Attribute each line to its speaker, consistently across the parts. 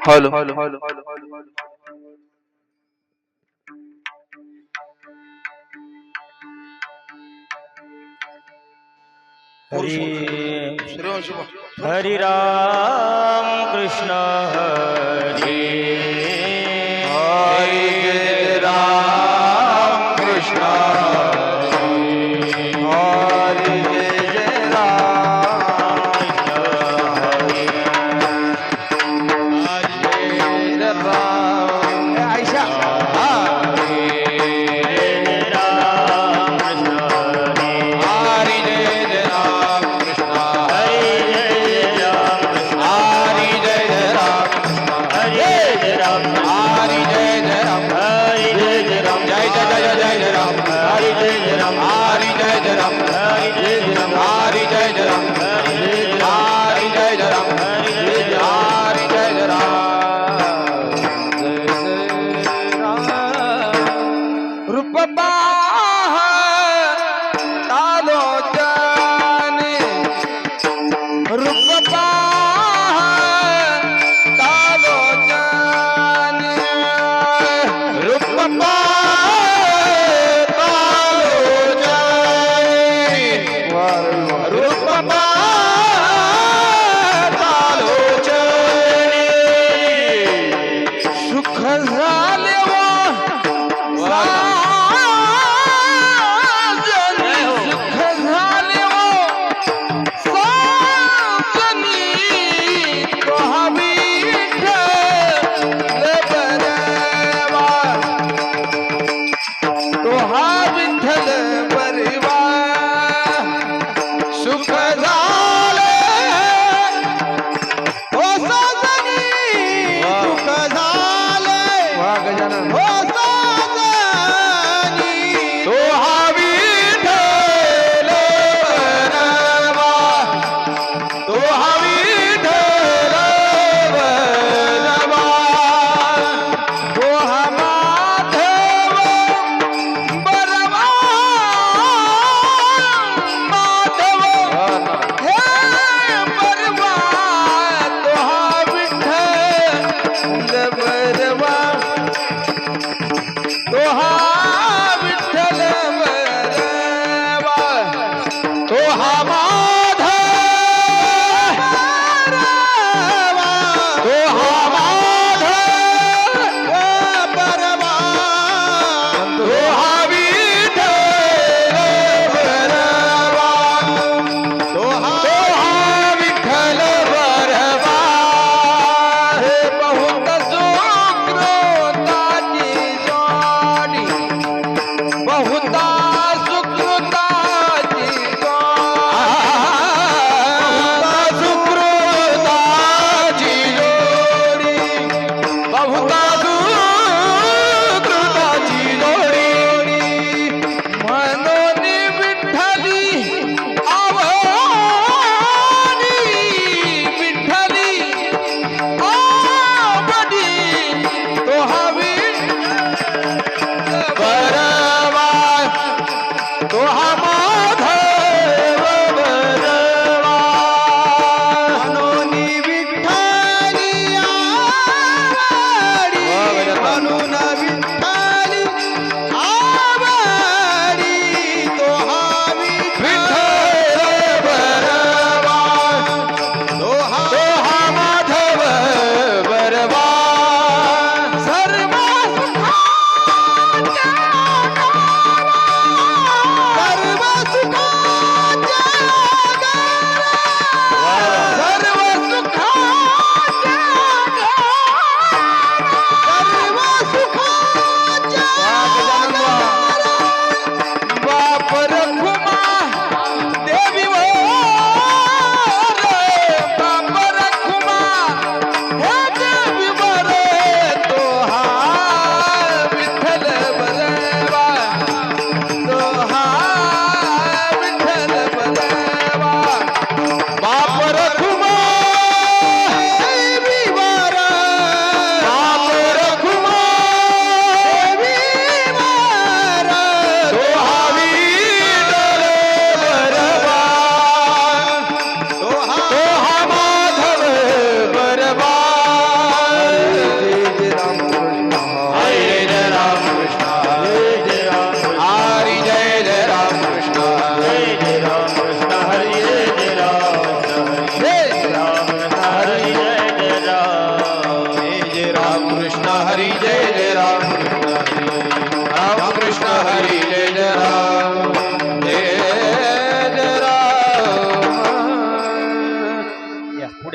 Speaker 1: Hello
Speaker 2: Hari
Speaker 3: Suryavanshi
Speaker 2: Hari Ram Krishna Hari
Speaker 1: हरे राम कृष्ण हरे जय राम हरे राम आयशा सुख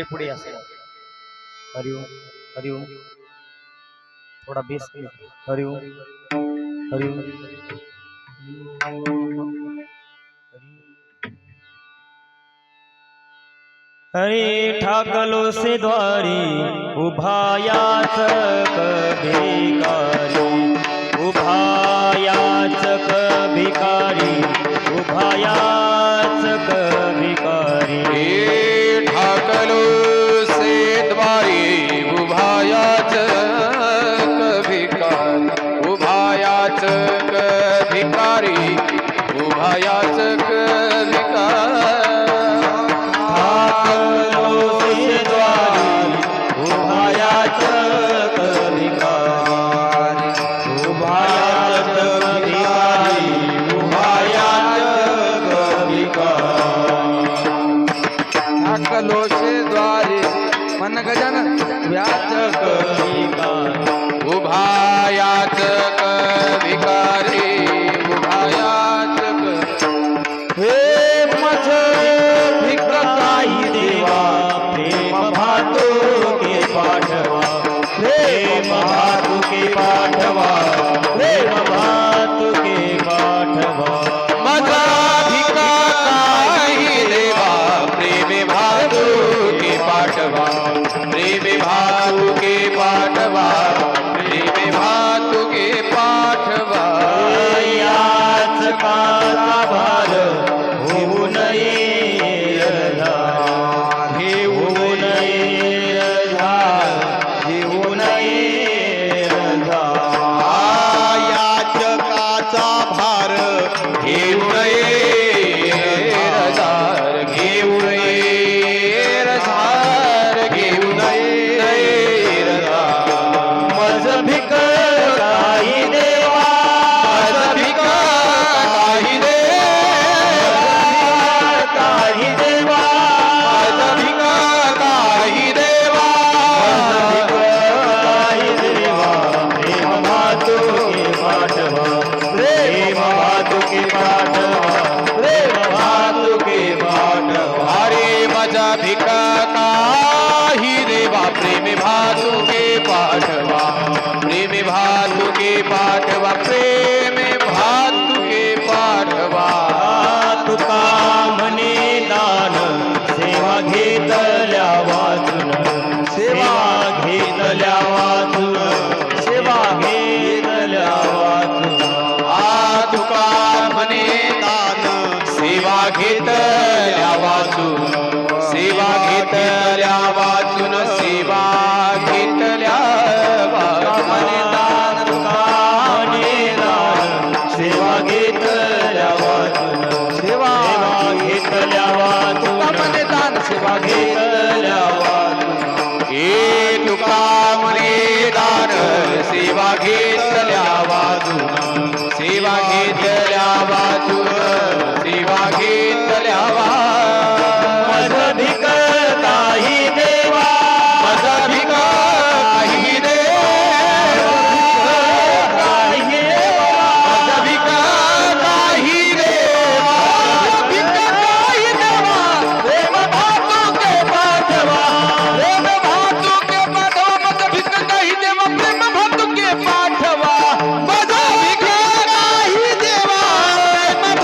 Speaker 2: थोडे पुढे असेल. हरिओम हरिओम. थोडा बेस कमी. हरिओम हरिओम. हरी ठाकलो से द्वारी उभायाच भिकारी. उभायाच भिकारी. उभायाच भिकारी.
Speaker 1: हे ठाकलो से द्वारी उभायाच भिकारी. उभायाच भिकारी. उभायाच भिकारी. ठाकलोचे द्वारे मन गजानन व्याचक उभायाचक भिकारी. उभायाचक हे मज भिक काही देवा.
Speaker 2: प्रेम भातु के पाठवा. प्रेम भातु के पाठवा. प्रेम भातु के पाठवा.
Speaker 1: मजा भिका काही देवा. प्रेम भातु के पाठवा. प्रेम भातु के पाठवा. प्रेम भातु के पाठवा.
Speaker 2: याच काचा भार होऊ नये रधार. होऊ नये रधार. होऊ नये रधार.
Speaker 1: याच काचा भार घेऊ नये रजार. घेऊ नये रजार. घेऊ नये रजार.
Speaker 2: मज भिक काही देवा.
Speaker 1: मज भिक काही देवा.
Speaker 2: काही देवा.
Speaker 1: मज भिक काही देवा.
Speaker 2: काही देवा. प्रेम भातु के पाठवा. प्रेम भातु के पाठवा. प्रेम भातु के पाठवा.
Speaker 1: अरे मजा भिक काही देवा. प्रेम भातु के पाठवा. प्रेम भातु के पाठवा. प्रेम भातु के पाठवा.
Speaker 2: तुका म्हणे दान सेवा घेतल्या वाचून. सेवा घेतल्या वाचून. सेवा घेतल्या वाचून.
Speaker 1: तुका म्हणे दान सेवा घेतल्या वाचून. सेवा घेतल्या वाचून. सेवा घेतल्या वाचून.
Speaker 2: दान तुका म्हणे दान सेवा घेतल्या वाचून. सेवा घेतल्या वाचून.
Speaker 1: म्हणे दान सेवा
Speaker 2: घेतल्या वाचून.
Speaker 1: हे तुका म्हणे दान सेवा घेतल्या वाचून. सेवा घेतल्या वाचून. सेवा घेतल्या वाचून.
Speaker 2: मज भिक काही देवा.
Speaker 1: मज भिक काही देवा.
Speaker 2: काही देवा.
Speaker 1: मज भिक काही देवा. भिक काही देवा. प्रेम भातु के पाठवा. प्रेम भातु के पाठवा. मज भिक काही देवा. प्रेम भातु के पाठवा. मज भिक काही देवा. प्रेम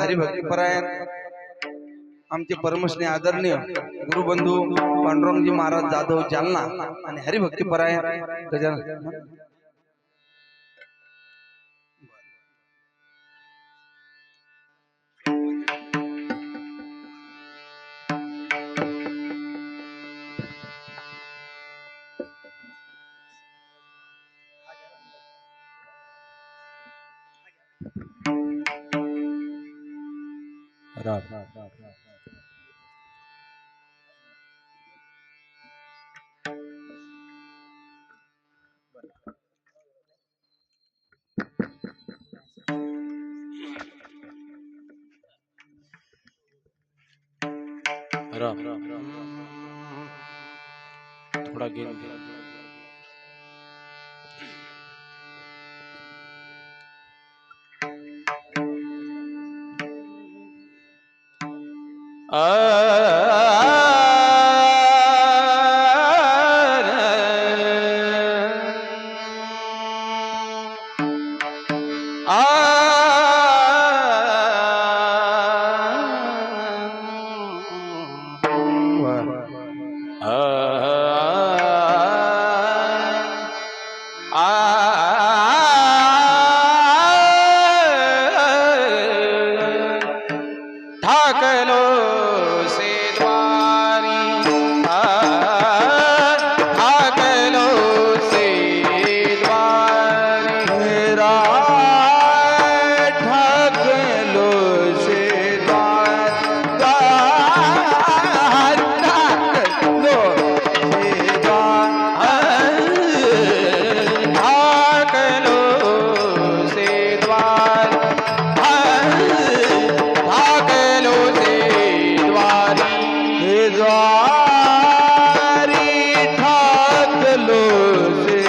Speaker 1: हरिभक्तीपरायण आमचे परमश्रेय आदरणीय गुरुबंधू पांडुरंगजी महाराज जाधव जालना आणि हरिभक्तीपरायण गजानन
Speaker 2: थोडा गेम
Speaker 1: ठाकलो से द्वारी ठाकलो से द्वारी ठाकलो से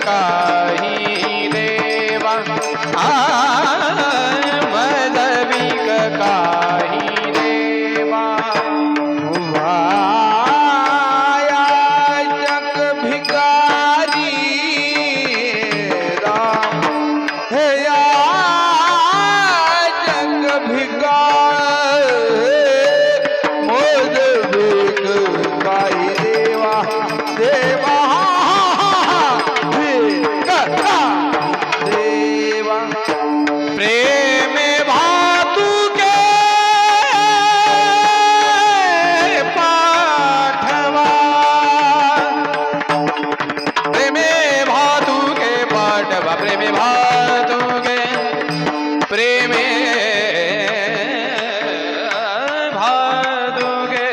Speaker 1: काही देवा मदविक काही देवा वाया जग भिकारी राम हे या जग भिकारी मदविक काही देवा देवा प्रेम भातु के पाठवा प्रेम भातु के पाठवा प्रेम भातु के प्रेम भातु के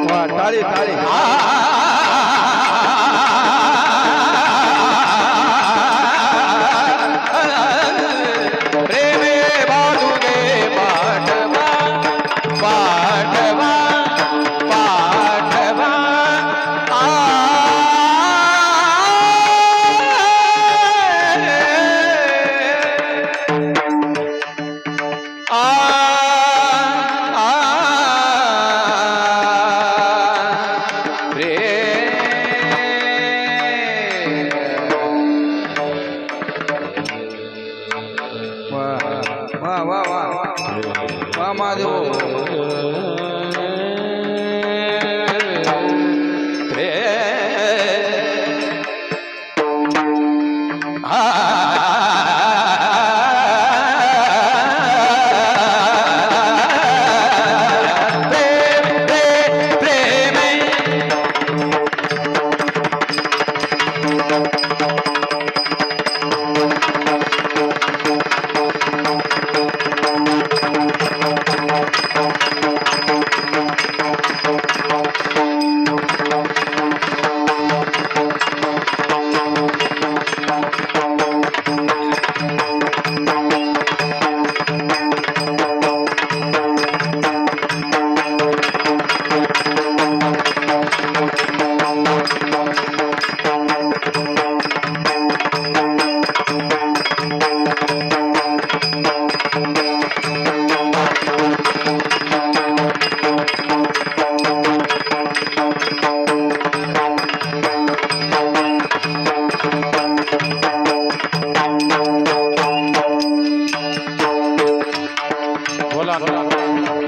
Speaker 1: वा टाळी टाळी प्रेमे बाजू दे पाठवा पाठवा पाठवा वा वा वा वा महादेव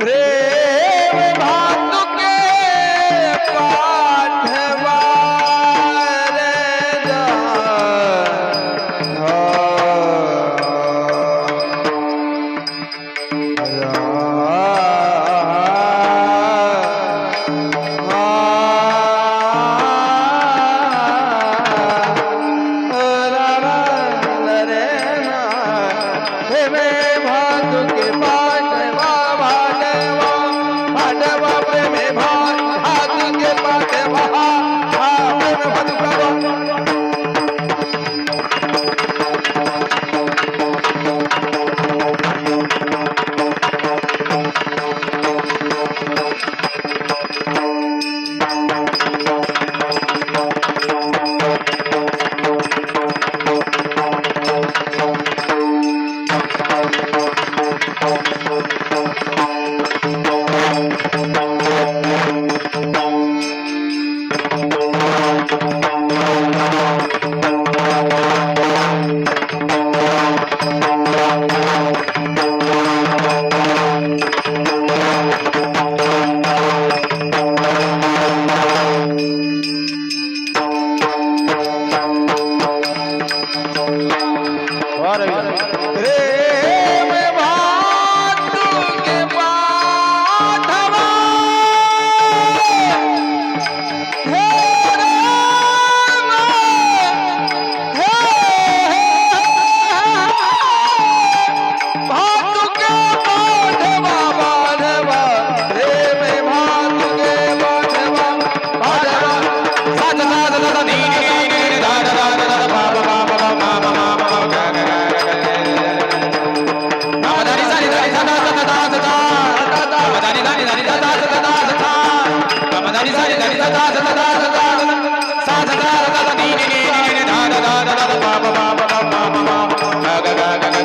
Speaker 1: प्रेम भातुके पाठवा रे जा प्रेम भातुके पाठवा हे राम हे भातुके पाठवा पाठवा प्रेम भातुके पाठवा पाठवा साध साध साध नी नी नी दा दा दा दा बा बा बा बा मा मा मा मा गा गा गा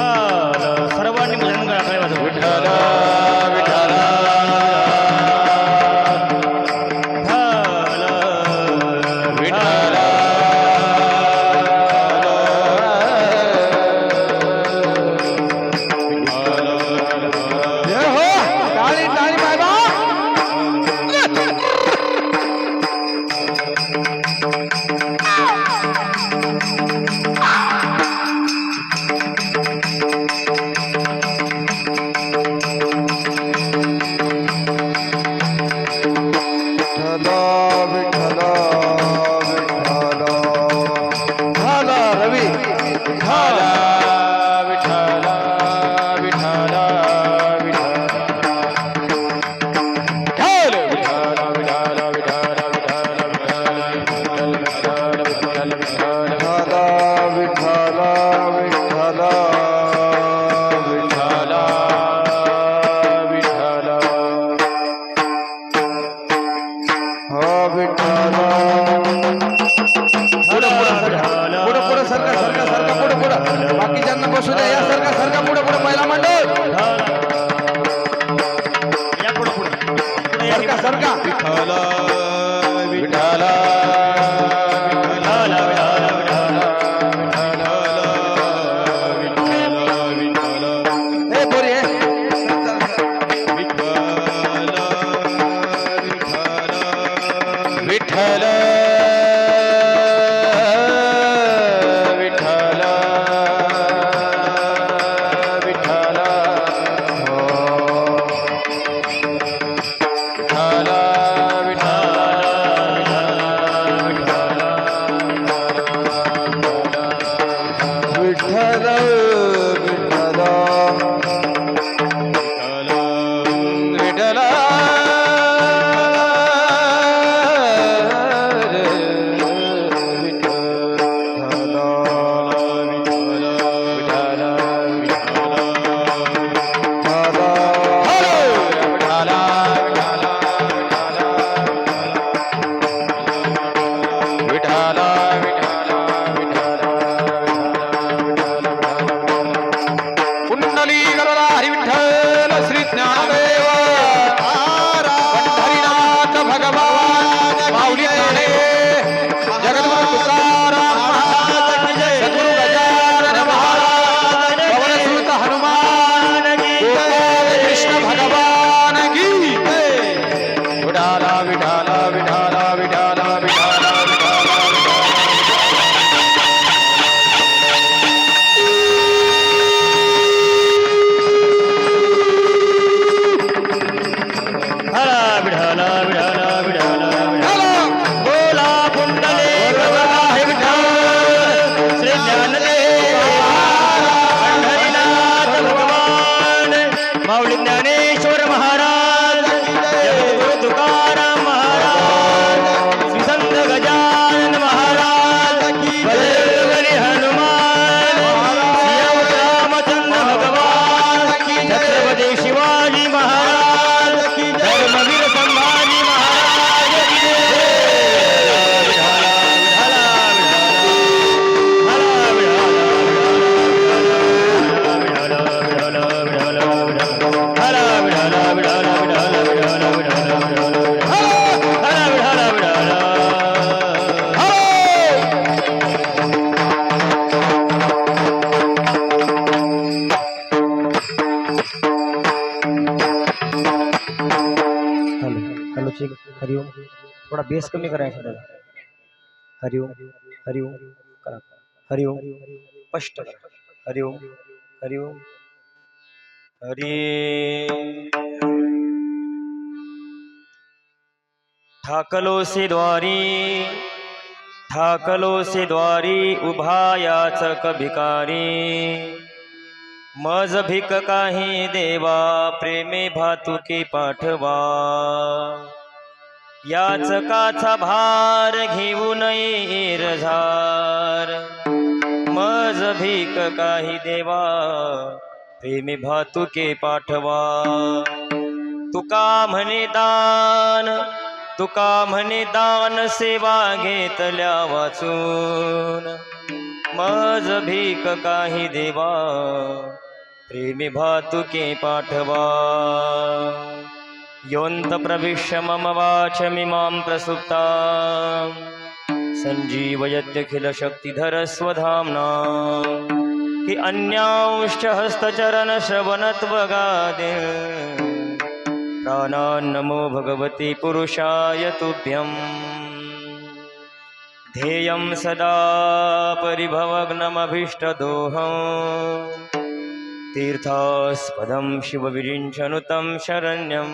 Speaker 2: सर्वांनी भजन करा काय वाजव
Speaker 1: विठ्ठल विठ्ठल
Speaker 2: विठ्ठल
Speaker 1: जय हो टाळी टाळी बाबा रवी
Speaker 2: विठ्ठल विठ्ठल
Speaker 1: पुढे सरका सरका सरका पुढे बाकीच्यांना बसू द्या या सरका सरका पुढे पहिला मंडळ
Speaker 2: या पुढे पुढे
Speaker 1: सरका सरका
Speaker 2: विठ्ठल विठ्ठल
Speaker 1: हे बोरी
Speaker 2: विठ्ठल विठ्ठल विठ्ठल
Speaker 1: विठ्ठल विठ्ठल
Speaker 2: विठ्ठल
Speaker 1: कुंडली गरुडा हरी विठ्ठल श्री ज्ञानदेव पंढरीनाथ भगवान माऊली ज्ञाने जगद्गुरु तुकाराम महाराज की जय सद्गुरु गजानन महाराज पवनसुत हनुमान की जय कृष्ण भगवान की जय विठाला विठाला विठाला विठाला विठाला
Speaker 2: बोला पुंडले श्री ज्ञानदेव पंढरीनाथ भगवान माऊली ज्ञानेश्वर महाराज जगद्गुरु तुकाराम महाराज श्री संत गजानन महाराज बजरंगबली हनुमान सियावर रामचंद्र भगवान छत्रपती शिवाजी महाराज धर्मवीर संभाजी महाराज की जय.
Speaker 3: हेलो चेक हरिओम थोड़ा बेस कमी करायचं दादा हरिओम हरिओम करा हरिओम स्पष्ट करा हरिओम हरिओम हरी ठाकलोसी द्वारी उभा याचक भिकारी मज भिक काही देवा प्रेमे भातुकी पाठवा याचकाचा भार घेऊ नये रझार मज भीक काही देवा प्रेमे भातुके पाठवा तुका म्हणे दान
Speaker 2: तुका म्हणे दान सेवा घेतल्या वाचून मज भीक काही देवा प्रेमी भातुके पाठवा योऽन्त प्रविश्य मम वाचमिमां प्रसुप्ता संजीवयत्यखिल शक्तिधर स्वधाम्ना कि अन्यांश्च हस्तचरण श्रवणत्वगादि प्राणान्नमो भगवति पुरुषाय तुभ्यम् ध्येयं सदा परिभवग्नमभीष्टदोहं तीर्थास्पदं शिवविरिञ्चनुतं शरण्यं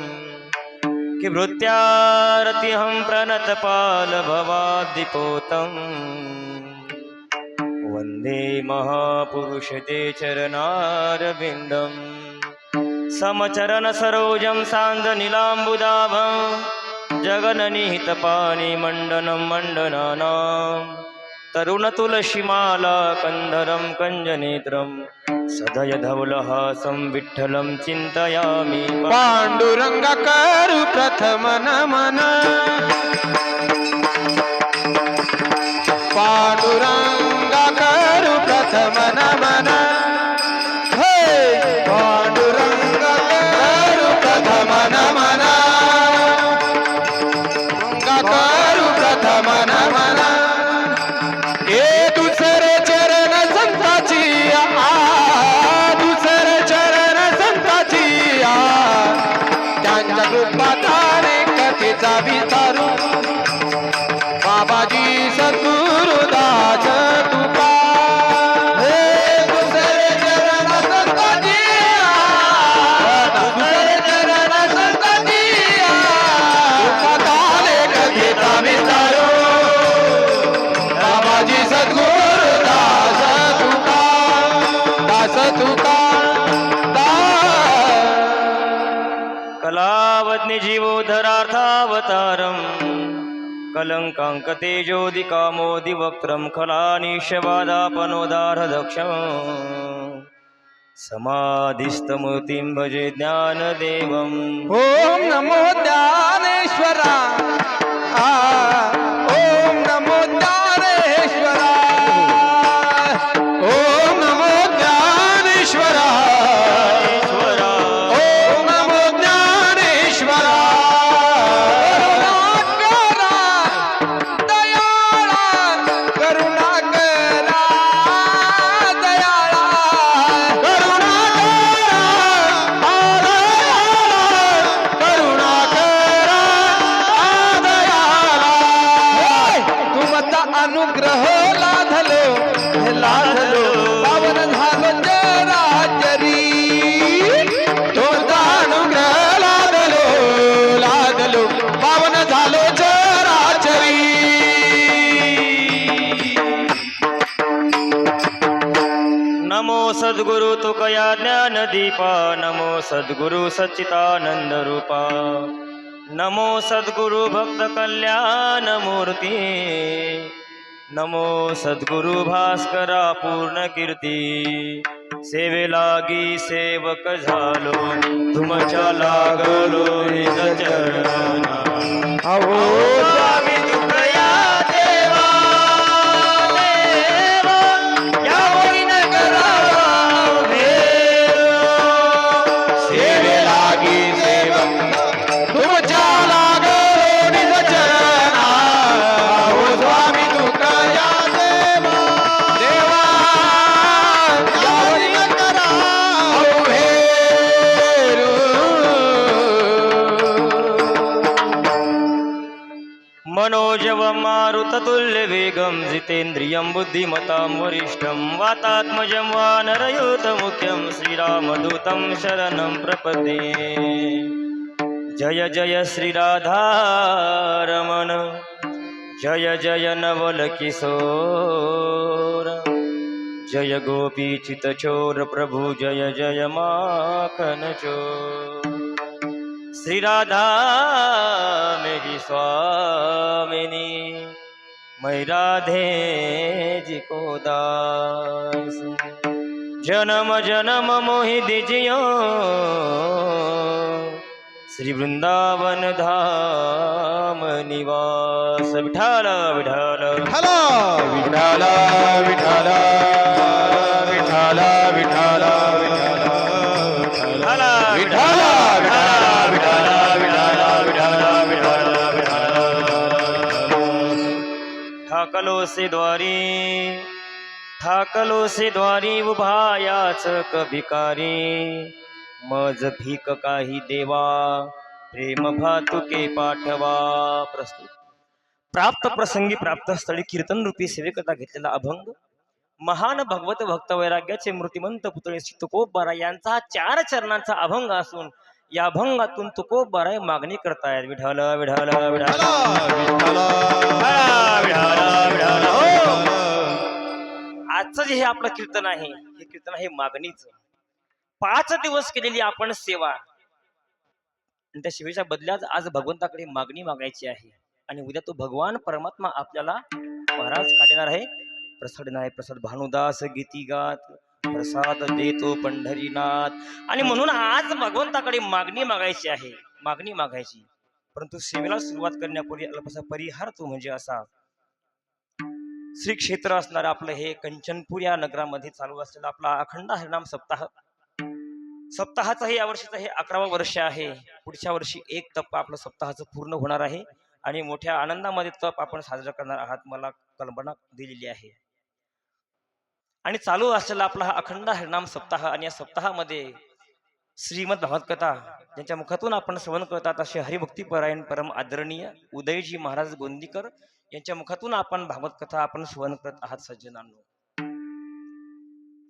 Speaker 2: कि भृत्यारतिहं प्रणतपालभवाद्दिपोतं वन्दे महापुरुषते चरणारविन्दम् समचरण सरोजं सान्दनीलाम्बुदाभं जगन्निहितपाणिमण्डनं मण्डनानां तरुणतुलसीमाला कन्धरं कञ्जनेत्रं सदयधवलहासं विठ्ठलं चिन्तयामि
Speaker 1: पांडुरंग करू प्रथम नमन पांडुरंग करू प्रथम नमन हे पांडुरंग करू प्रथम नमन करू प्रथम नमन ए दुसरे चरण संताची दुसरे चरण संताची त्यांच्या कृपाताने कथेचा विचारू बाबाजी सद्गुरुदास तुका हे दुसरे चरण संताची दुसरे चरण संताची कृपाताने कथेचा विचारू बाबाजी सद्गुरुदास तुका दास तुका
Speaker 2: कलावज्ञ जीवोद्धरार्थावतारम् कलङ्काङ्कतेजोदिकामोदिवक्त्रं खलानिशवादापनोदारदक्षं समाधिस्थमूर्तिं भजे ज्ञानदेवम्
Speaker 1: ओम नमो ज्ञानेश्वरा ओम नमो ज्ञानेश्वरा ओम नमो ज्ञानेश्वरा
Speaker 2: ईश्वरा
Speaker 1: ओम नमो ज्ञानेश्वरा करुणाकरा दयाळा करुणाकरा दयाळा तुमचा अनुग्रह लाधलो लाधलो पावन झालो चराचरी तुमचा अनुग्रह लाधलो लाधलो पावन झालो चराचरी
Speaker 2: नमो सद्गुरु तुकया ज्ञानदीपा नमो सद्गुरु सच्चिदानंद रूपा नमो सद्गुरु भक्त कल्याण मूर्ती नमो सद्गुरु भास्करा पूर्ण कीर्ती सेवे लागी सेवक झालो तुमच्या लागलो निज चरणा
Speaker 1: अहो
Speaker 2: स्वामी तुकया देवा देवा या होईन करावा भेद.
Speaker 1: सेवे लागी सेवक तुमच्या लागलो निज चरणा हो स्वामी तुकया देवा देवा यावरी करा भेरू
Speaker 2: मनोजव मारुततुल्य वेगं जितेन्द्रियं बुद्धिमतां वरिष्ठं वातात्मजं वानरयूतमुख्यं श्रीरामदूतं शरणं प्रपद्ये जय जय श्रीराधारमण जय जय नवल किशोर जय गोपीचितचोर प्रभु जय जय माखन चोर श्री राधा मेरी स्वामिनी मैं राधे जी को दास जन्म जन्म मोहि दीजियो श्री वृंदावन धाम निवास विठाल विठाल
Speaker 1: विठ्ठला विठ्ठला विठ्ठला विठ्ठला विठ्ठला
Speaker 2: विठाला
Speaker 1: विठ्ठला विठ्ठला विठ्ठला विठ्ठला विठ्ठला विठ्ठला
Speaker 2: ठाकलो से द्वारी उभा याच भिकारी मज भीक काही देवा प्रेम भातुके पाठवा. प्रस्तुत प्राप्त प्रसंगी प्राप्त स्थळी कीर्तन रूपी सेवेकरता घेतलेला अभंग महान भगवत भक्त वैराग्याचे मूर्तिमंत पुतळे श्री तुकोबारा यांचा हा 4 चरणांचा अभंग असून या अभंगातून तुकोबारा मागणी करतायत. विठाल विठाल विठाल आजचं जे हे आपलं कीर्तन आहे हे कीर्तन आहे मागणीचं. 5 दिवस केलेली आपण सेवा आणि त्या सेवेच्या बदल्यात आज भगवंताकडे मागणी मागायची आहे आणि उद्या तो भगवान परमात्मा आपल्याला महाराज का देणार आहे? प्रसाद देणार आहे. प्रसाद भानुदास गीती गात प्रसाद देतो पंढरीनाथ. आणि म्हणून आज भगवंताकडे मागणी मागायची आहे, मागणी मागायची. परंतु सेवेला सुरुवात करण्यापूर्वी अल्पसा परिहार तो म्हणजे असा श्री क्षेत्र असणार आपलं हे कंचनपूर या नगरामध्ये चालू असलेला आपला अखंड हरिनाम सप्ताह. सप्ताहाचं हे यावर्षीचं हे 11वं वर्ष आहे. पुढच्या वर्षी 1 तप आपलं सप्ताहाचं पूर्ण होणार आहे आणि मोठ्या आनंदामध्ये तप आपण साजरा करणार आहात, मला कल्पना दिलेली आहे. आणि चालू असलेला आपला हा अखंड हरिनाम सप्ताह आणि या सप्ताहामध्ये श्रीमद भागवत कथा ज्यांच्या मुखातून आपण श्रवण करतात असे हरिभक्तीपरायण परम आदरणीय उदयजी महाराज गोंदीकर यांच्या मुखातून आपण भागवत कथा आपण श्रवण करत आहात सज्जनांनो.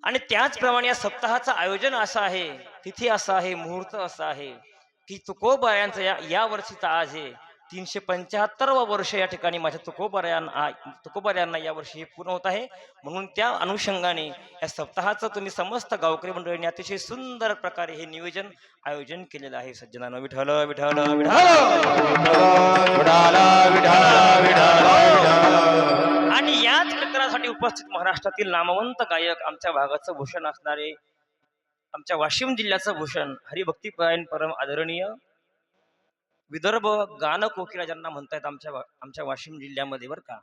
Speaker 2: आणि त्याचप्रमाणे या सप्ताहाचं आयोजन असं आहे, तिथी असं आहे, मुहूर्त असं आहे की तुकोबारायांचा या वर्षीचा आज हे 375वं वर्ष या ठिकाणी माझ्या तुकोबारायांना या वर्षी हे पूर्ण होत आहे. म्हणून त्या अनुषंगाने या सप्ताहाचं तुम्ही समस्त गावकरी मंडळींनी अतिशय सुंदर प्रकारे हे नियोजन आयोजन केलेलं आहे सज्जनांनो. विठ्ठल विठ्ठल आणि याच कीर्तनासाठी उपस्थित महाराष्ट्रातील नामवंत गायक आमच्या भागाचं भूषण असणारे आमच्या वाशिम जिल्ह्याचं भूषण हरिभक्तीपरायण परम आदरणीय विदर्भ गान कोकिला ज्यांना म्हणतायत आमच्या वाशिम जिल्ह्यामध्ये बरं का,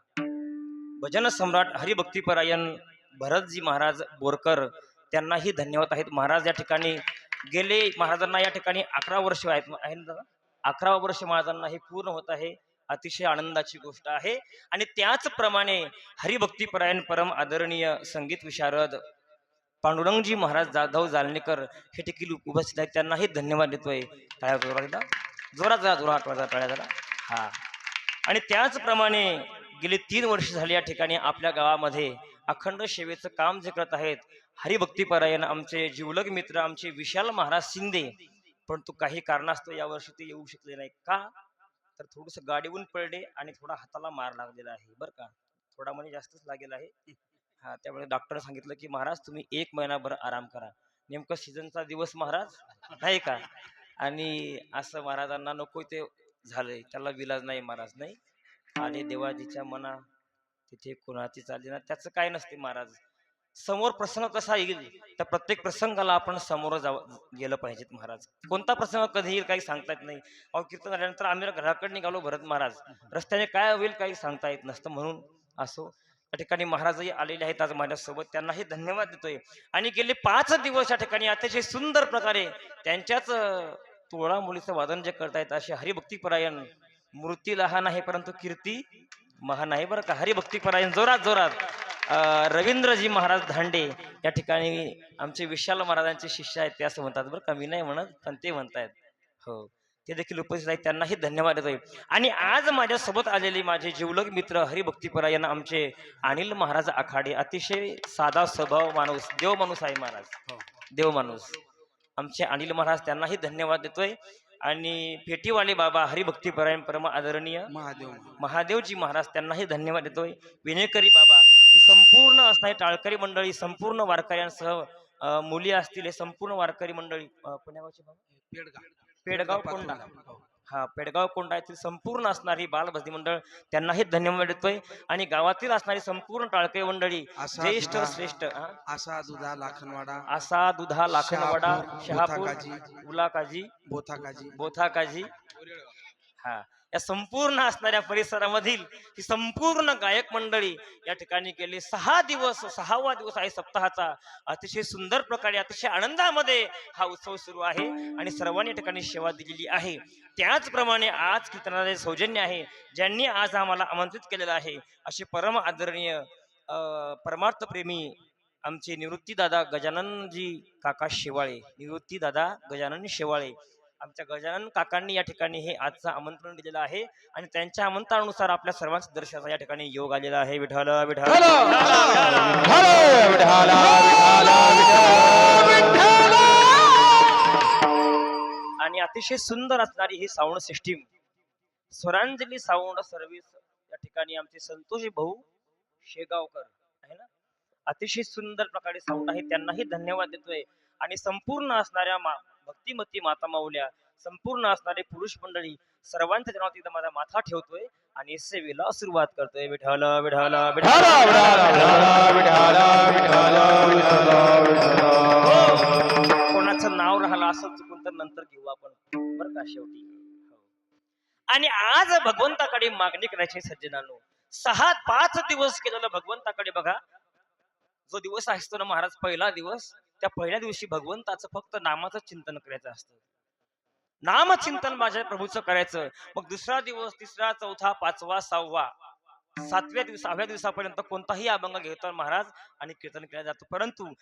Speaker 2: भजन सम्राट हरिभक्तीपरायण भरतजी महाराज बोरकर त्यांनाही धन्यवाद आहेत. महाराज या ठिकाणी गेले, महाराजांना या ठिकाणी 11 वर्ष आहेत ना, 11वं वर्ष महाराजांना हे पूर्ण होत आहे. अतिशय आनंदाची गोष्ट आहे. आणि त्याचप्रमाणे हरिभक्तीपरायण परम आदरणीय संगीत विशारद पांडुरंगजी महाराज जाधव जालनेकर हे देखील उपस्थित आहेत, त्यांनाही धन्यवाद देतोय. जोरात टाळ्या जरा. हा. आणि त्याचप्रमाणे गेली 3 वर्ष झाली या ठिकाणी आपल्या गावामध्ये अखंड सेवेचं काम जे करत आहेत हरिभक्तीपरायण आमचे जिवलग मित्र आमचे विशाल महाराज शिंदे. परंतु काही कारणास्तव यावर्षी ते येऊ शकले नाही. का तर थोडस गाडीहून पडले आणि थोडा हाताला मार लागलेला आहे बरं का, थोडा म्हणजे जास्तच लागेल आहे. हा, त्यामुळे डॉक्टर सांगितलं की महाराज तुम्ही 1 महिनाभर आराम करा. नेमकं सीझनचा दिवस महाराज नाही का, आणि असं महाराजांना नको ते झालंय, त्याला विलाज नाही महाराज नाही. आणि देवाजीच्या मना तिथे कोणाची चालली ना, त्याचं काय नसते महाराज. समोर प्रसंग कसा येईल त्या प्रत्येक प्रसंगाला आपण समोर गेलं पाहिजेत महाराज. कोणता प्रसंग कधी येईल काही सांगता येत नाही. अहो कीर्तन झाल्यानंतर आम्ही घराकडे निघालो भरत महाराज, रस्त्याने काय होईल काही सांगता येत नसतं. म्हणून असो त्या ठिकाणी महाराजही आलेले आहेत आज माझ्यासोबत, त्यांनाही धन्यवाद देतोय. आणि गेले 5 दिवस या ठिकाणी अतिशय सुंदर प्रकारे त्यांच्याच तोळा मुलीचं वादन जे करतायत असे हरिभक्तीपरायण. मूर्ती लहान आहे परंतु कीर्ती महान आहे बरं का. हरिभक्तीपरायण जोरात रवींद्रजी महाराज धांडे या ठिकाणी आमचे विशाल महाराजांचे शिष्य आहेत ते असं म्हणतात बरं का, मी नाही म्हणत पण ते म्हणतायत. हो, ते देखील उपस्थित आहेत, त्यांनाही धन्यवाद देतोय. आणि आज माझ्यासोबत आलेले माझे जिवलग मित्र हरिभक्तीपरायण आमचे अनिल महाराज आखाडे, अतिशय साधा स्वभाव माणूस, देव माणूस आहे महाराज, देव माणूस आमचे अनिल महाराज, त्यांनाही धन्यवाद देतोय. आणि फेटीवाले बाबा हरिभक्तीपरायण परम आदरणीय महादेवजी महाराज, त्यांनाही धन्यवाद देतोय. विनेकरी बाबा, ही संपूर्ण असणारी टाळकरी मंडळी, संपूर्ण वारकऱ्यांसह मुली असतील, हे संपूर्ण वारकरी मंडळी पुण्यागावचे बाबा पेडगाव कोंडा हा पेडगाव कोंडा येथील संपूर्ण असणारी बालभजनी मंडळ त्यांनाही धन्यवाद देतोय आणि गावातील असणारी संपूर्ण टाळके मंडळी
Speaker 4: आशा
Speaker 2: ज्येष्ठ
Speaker 4: दुधा
Speaker 2: श्रेष्ठ
Speaker 4: आशा दुधा लाखनवाडा
Speaker 2: आसा दुधा लाखनवाडा शहापूर
Speaker 4: बोथाकाजी
Speaker 2: उलाकाजी
Speaker 4: बोथाकाजी
Speaker 2: बोथाकाजी हा या संपूर्ण असणाऱ्या परिसरामधील ही संपूर्ण गायक मंडळी या ठिकाणी गेले 6 दिवस 6वा दिवस आहे सप्ताहाचा अतिशय सुंदर प्रकारे अतिशय आनंदामध्ये हा उत्सव सुरू आहे आणि सर्वांनी या ठिकाणी सेवा दिलेली आहे. त्याचप्रमाणे आज कीर्तनाचे सौजन्य आहे ज्यांनी आज आम्हाला आमंत्रित केलेलं आहे असे परम आदरणीय परमार्थ प्रेमी आमचे निवृत्ती दादा गजाननजी काका शेवाळे निवृत्ती दादा गजानन शेवाळे आमच्या गजानन काकांनी या ठिकाणी हे आजचं आमंत्रण दिलेलं आहे आणि त्यांच्या आमंत्रणानुसार आपल्या सर्वांच्या दर्शनाचा या ठिकाणी योग आलेला आहे. विठ्ठल विठ्ठल आणि अतिशय सुंदर असणारी ही sound system Swaranjali sound service या ठिकाणी आमचे संतोष भाऊ शेगावकर आहे ना अतिशय सुंदर प्रकारे साऊंड आहे त्यांनाही धन्यवाद देतोय आणि संपूर्ण असणाऱ्या भक्तिमती माता माऊल्या संपूर्ण असणारे पुरुष मंडळी सर्वांच्या जनावरती एकदा माझा माथा ठेवतोय आणि सेवेला सुरुवात करतोय. विठ्ठल विठ्ठल कोणाचं नाव राहिलं असं चुकून तर नंतर घेऊ आपण बरं का शेवटी. आणि आज भगवंताकडे मागणी करायची सज्जनांनो 5 दिवस केलेलं भगवंताकडे बघा जो दिवस असतो ना महाराज पहिला दिवस त्या पहिल्या दिवशी भगवंताचं फक्त नामाचं चिंतन करायचं असतं नामचिंतन माझ्या प्रभूचं करायचं मग दुसरा दिवस तिसरा चौथा पाचवा 6वा 7व्या दिवस 6व्या दिवसापर्यंत कोणताही अभंग घेतो महाराज आणि कीर्तन केलं जातं परंतु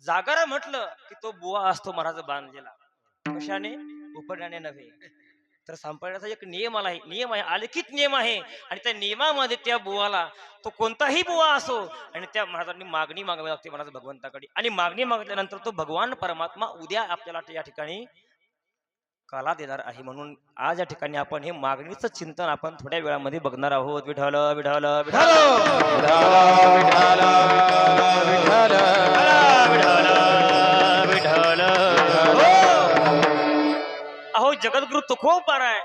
Speaker 2: जागारा म्हटलं की तो बुवा असतो महाराज बांधलेला कशाने उपरण्याने नव्हे तर सांभाळण्याचा एक नियम आहे अलिखित नियम आहे आणि त्या नियमामध्ये त्या बुवाला तो कोणताही बुवा असो आणि त्या महाराजांनी मागणी मागावी लागते महाराज भगवंताकडे आणि मागणी मागितल्यानंतर तो भगवान परमात्मा उद्या आपल्याला या ठिकाणी काला देणार आहे म्हणून आज या ठिकाणी आपण हे मागणीचं चिंतन आपण थोड्या वेळामध्ये बघणार आहोत. विठ्ठल विठ्ठल विठ्ठल अहो जगद्गुरु तुकोबारा आहे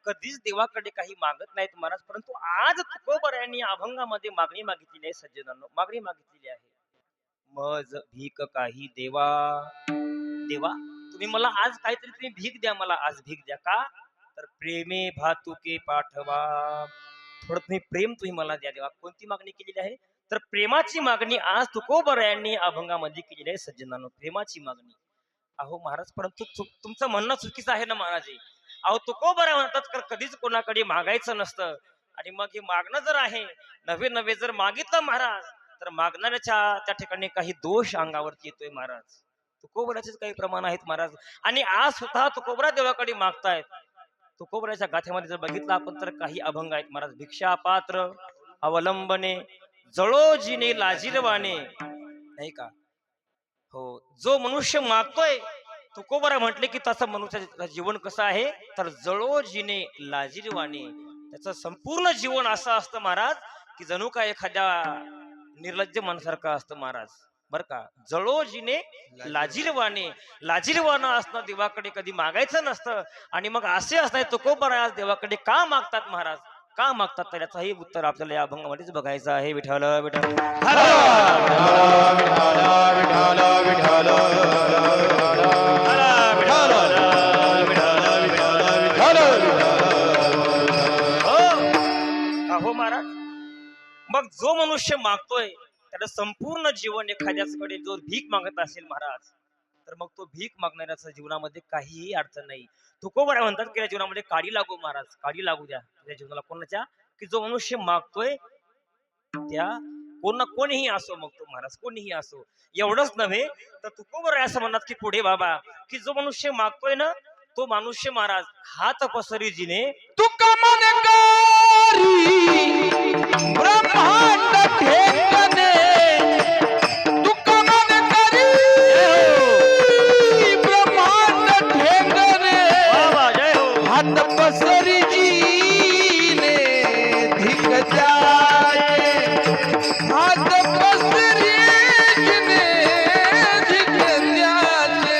Speaker 2: कधीच देवाकडे काही मागत नाहीत महाराज परंतु आज तुकोबारा यांनी अभंगामध्ये मागणी मागितलेली आहे सज्जनांनो मागणी मागितलेली आहे. मज भीक काही देवा देवा तुम्ही मला आज काहीतरी तुम्ही भीक द्या मला आज भीक द्या का तर प्रेमे भातुके पाठवा थोडं प्रेम तुम्ही मला द्या देवा. कोणती मागणी केलेली आहे तर प्रेमाची मागणी आज तुकोबारा यांनी अभंगामध्ये केलेली आहे सज्जनांनो प्रेमाची मागणी. अहो महाराज परंतु तुमचं म्हणणं चुकीचं आहे ना महाराज अहो तुकोबारा म्हणतात कधीच कोणाकडे मागायचं नसतं आणि मग हे मागणं जर आहे नवे जर मागितलं महाराज तर मागणाऱ्याच्या त्या ठिकाणी काही दोष अंगावरती येतोय महाराज. तुकोबराचेच काही प्रमाण आहेत महाराज आणि आज स्वतः तुकोबरा देवाकडे मागतायत. तुकोबराच्या गाथ्यामध्ये जर बघितलं आपण तर काही अभंग आहेत महाराज. भिक्षा पात्र अवलंबने जळो जिने लाजिरवाने नाही का हो जो मनुष्य मागतोय तुकोबरा म्हटले की तसं मनुष्याचं जीवन कसं आहे तर जळो जिने लाजिरवाने त्याचं संपूर्ण जीवन असं असतं महाराज की जणू काय एखाद्या निर्लज्ज माणसारखं असतं महाराज बरं का. जळो जिने लाजिरवानं असणं देवाकडे कधी मागायचं नसतं आणि मग असे असणार तुकोबरा आज देवाकडे का मागतात महाराज का मागतात तर याचंही उत्तर आपल्याला या अभंगामध्येच बघायचं आहे. विठ्ठल विठ्ठल हो महाराज मग जो मनुष्य मागतोय त्याला संपूर्ण जीवन एखाद्याकडे जो भीक मागत असेल महाराज तर मग तो भीक मागणाऱ्याच्या जीवनामध्ये काहीही अडचण नाही. तुकोबरा म्हणतात की या जीवनामध्ये काडी लागू महाराज काडी लागू द्या त्या जीवनाला कोणाच्या की जो मनुष्य मागतोय त्या कोणीही असो मग तो महाराज कोणीही असो एवढंच नव्हे तर तुकोबरा असं म्हणतात की पुढे बाबा की जो मनुष्य मागतोय ना तो मनुष्य महाराज हात पसरी जिने
Speaker 1: तुका मनकारी ब्रह्मांड ठेकणे तुका मनकारी ब्रह्मांड ठेकणे हात पसरी जीने धिक जाए हात पसरी जीने धिक जाए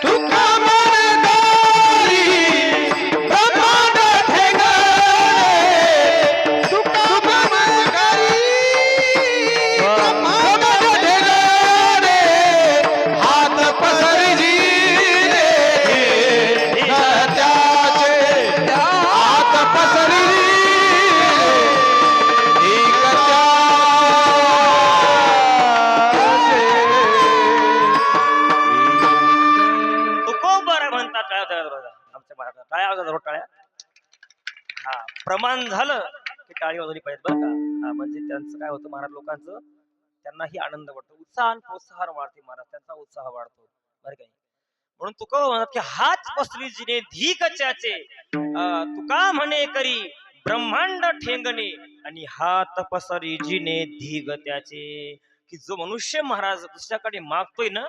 Speaker 1: तुका मनकारी
Speaker 2: कमान झालं की टाळी वाजवली पाहिजे बरं का. हा, म्हणजे त्यांचं काय होतं महाराज लोकांचं, त्यांनाही आनंद वाटतो, उत्साह आणि प्रोत्साहन वाढते महाराज, त्यांचा उत्साह वाढतो बरं काही. म्हणून तुका म्हणत की हाच पसरी जिने धीक त्याचे, तुका म्हणे करी ब्रह्मांड ठेंगणे, आणि हात पसरी जिने धीग त्याचे. की जो मनुष्य महाराज दुसऱ्याकडे मागतोय ना,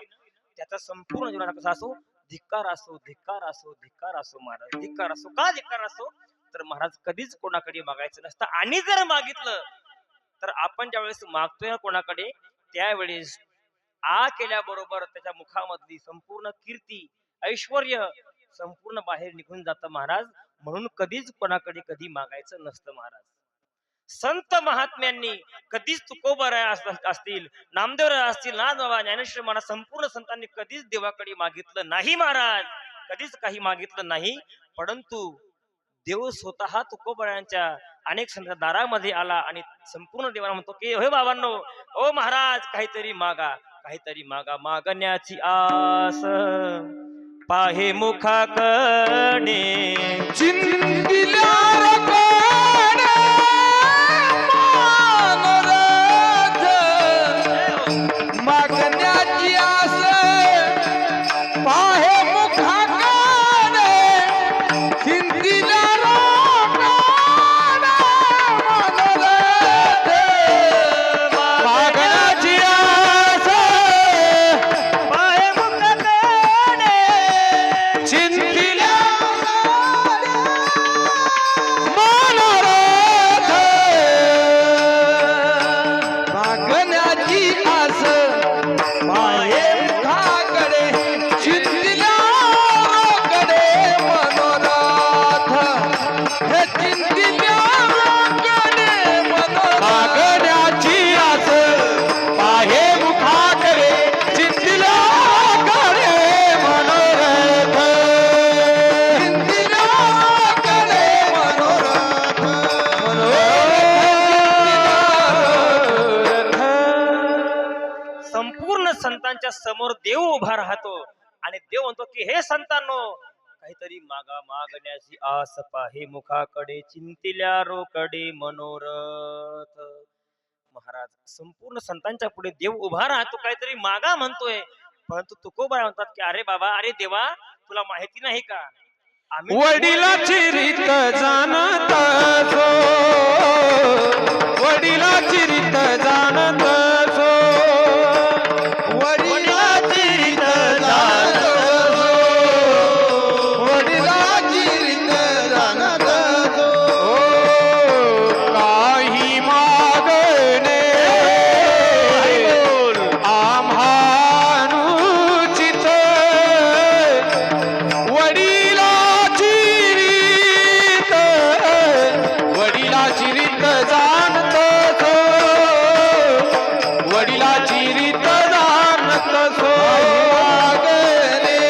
Speaker 2: त्याचा संपूर्ण जीवनात कसा असो, धिक्कार असो, धिक्कार असो, धिक्कार असो महाराज, धिक्कार असो. का धिक्कार असो, तर महाराज कधीच कोणाकडे मागायचं नसतं. आणि जर मागितलं तर आपण ज्यावेळेस मागतोय कोणाकडे, त्यावेळेस आ केल्याबरोबर त्याच्या मुखामधली संपूर्ण कीर्ती, ऐश्वर्य संपूर्ण बाहेर निघून जातं महाराज. म्हणून कधीच कोणाकडे कधी मागायचं नसतं महाराज. संत महात्म्यांनी कधीच तुकोबराय असतील, नामदेवराय असतील, नाथ बाबा, ज्ञानेश्वर महाराज, संपूर्ण संतांनी कधीच देवाकडे मागितलं नाही महाराज, कधीच काही मागितलं नाही. परंतु देव स्वतः तुकोबरायांच्या अनेक संत दारामध्ये आला आणि संपूर्ण देवाला म्हणतो की हे बाबांनो, ओ महाराज, काहीतरी मागा, काहीतरी मागा. मागण्याची आस पाहे मुखाकडे,
Speaker 1: चिंतिल्यावर कोण मनोरथ, मागण्याची आस पाहे मुखाकडे, चिंतिल्यावर कोण मनोरथ, मागण्याची आस
Speaker 2: पाहे मुखाकडे,
Speaker 1: चिंतिल्या मनोरथ, मागण्याची आस पाहे मुखाकडे, चिंतिल्या कडे मनोरथ, हे चिंतिल्या कडे मनोरथ, मागण्याची आस पाहे मुखाकडे, चिंतिल्या कडे मनोरथ, चिंतिल्या कडे मनोरथ, मनोरथ.
Speaker 2: संपूर्ण संतांच्या समोर देव उभा राहतो आणि देव म्हणतो की हे संतांनो, काहीतरी मागा. मागण्याची आस पाहे मुखाकडे, चिंतिल्या रोकडे मनोरथ. महाराज संपूर्ण संतांच्या पुढे देव उभा राहतो, काहीतरी मागा म्हणतोय. परंतु तुकोबा म्हणतात की अरे बाबा, अरे देवा, तुला माहिती नाही का, आम्ही
Speaker 1: वडिलाची रीत जाणत सो, वडिलाची रीत जाणत सो, वडिलाची रीत जाणत सो, वडिलाची रीत जाणत सो, काही मागणे आम्हानुचित, वडिलाची रीत, वडिलाची रीत जाणत सो, वडिलाची रीत जाणत सो, मागणे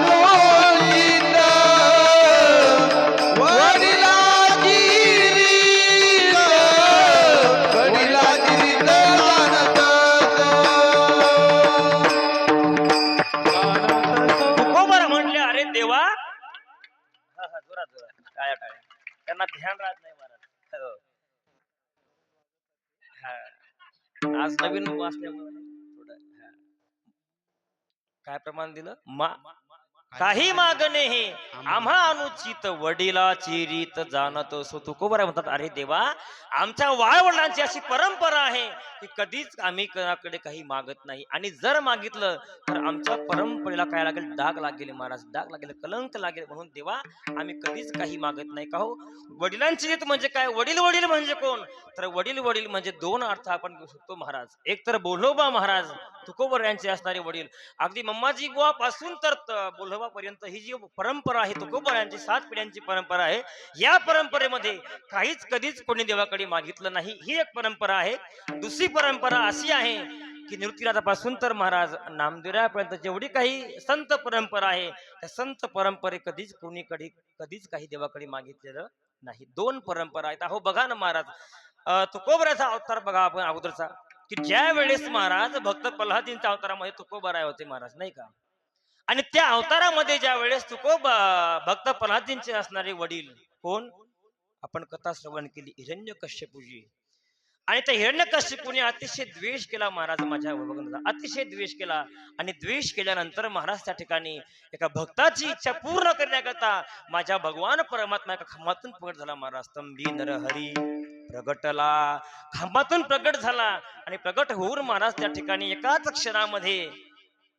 Speaker 1: आम्हानुचित, वडिलाची रीत, वडिलाची रीत जाणत सो.
Speaker 2: तुकोबा म्हणले अरे देवा, जोरात जोरात टाळ्या टाळ्या, त्यांना ध्यान राहत नाही महाराज. हो. हा. आज नवीन वाचल्यामुळे थोडं काय प्रमाण दिलं, काही मागणे हे आम्हा अनुचित, वडिलाची रीत जाणत असो. तुकोबा म्हणतात अरे देवा, आमच्या वाळवडिलांची अशी परंपरा आहे की कधीच आम्ही कोणाकडे काही मागत नाही, आणि जर मागितलं तर आमच्या परंपरेला काय लागेल, डाग लागेल महाराज, डाग लागेल, कलंक लागेल. म्हणून देवा, आम्ही कधीच काही मागत नाही. का हो, वडिलांची रीत म्हणजे काय, वडील वडील म्हणजे कोण, तर वडील वडील म्हणजे दोन अर्थ आपण घेऊ शकतो महाराज. एक तर बोल्होबा महाराज, तुकोबर यांचे असणारे वडील, अगदी मम्माजी बुवा पासून तर बोल्होबा पर्यंत ही जी परंपरा आहे, तुकोबर यांची 7 पिढ्यांची परंपरा आहे. या परंपरेमध्ये काहीच कधीच कोणी देवाकडे मागितलं नाही, ही एक परंपरा आहे. दुसरी परंपरा अशी आहे की निवृत्तीनाथापासून तर महाराज नामदेवरायापर्यंत जेवढी काही संत परंपरा आहे, त्या संत परंपरे कधीच कोणीकडे कधीच काही देवाकडे मागितलेलं नाही. 2 परंपरा आहेत. अहो बघा ना महाराज, तुकोबराचा अवतार बघा आपण अगोदरचा, की ज्या वेळेस महाराज भक्त प्रल्हादींच्या अवतारामध्ये तुकोबराय होते महाराज, नाही का. आणि त्या अवतारामध्ये ज्या वेळेस तुकोबा भक्त प्रल्हादजींचे असणारे वडील कोण, आपण कथा श्रवण केली, हिरण्यकश्यपूजी. आणि त्या हिरण्यकश्यपूने अतिशय द्वेष केला महाराज माझ्या भगवंताचा, अतिशय द्वेष केला. आणि द्वेष केल्यानंतर महाराज त्या ठिकाणी एका भक्ताची इच्छा पूर्ण करण्याकरता माझ्या भगवान परमात्मा एका खांबातून प्रगट झाला महाराज. स्तंभी नरहरी प्रगटला, खांबातून प्रगट झाला. आणि प्रगट होऊन महाराज त्या ठिकाणी एकाच क्षणामध्ये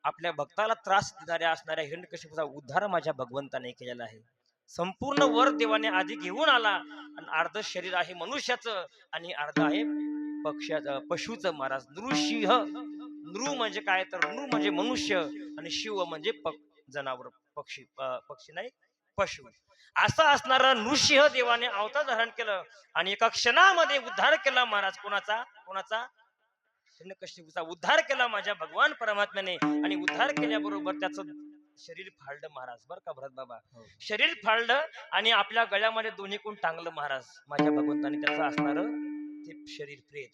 Speaker 2: आपल्या भक्ताला त्रास देणाऱ्या असणाऱ्या हिरण्यकश्यपूचा उद्धार माझ्या भगवंताने केलेला आहे. संपूर्ण वर देवाने आधी घेऊन आला. आणि अर्ध शरीर आहे मनुष्याचं आणि अर्ध आहे पक्ष्याचं, पशुचं महाराज. नृसिंह, नृ म्हणजे काय तर नृ म्हणजे मनुष्य आणि शिव म्हणजे जनावर, पक्षी, पक्षी नाही पशु. असं असणारा नृसिंह देवाने अवतार धारण केलं आणि एका क्षणामध्ये उद्धार केला महाराज. कोणाचा कोणाचा? हिरण्यकश्यपूचा उद्धार केला माझ्या भगवान परमात्म्याने. आणि उद्धार केल्याबरोबर त्याचं शरीर फाळलं महाराज. बरं का भरत बाबा, शरीर फाळलं आणि आपल्या गळ्यामध्ये दोन्ही कोण टांगलं महाराज माझ्या भगवंताने त्याचं असणार ते शरीर प्रेत.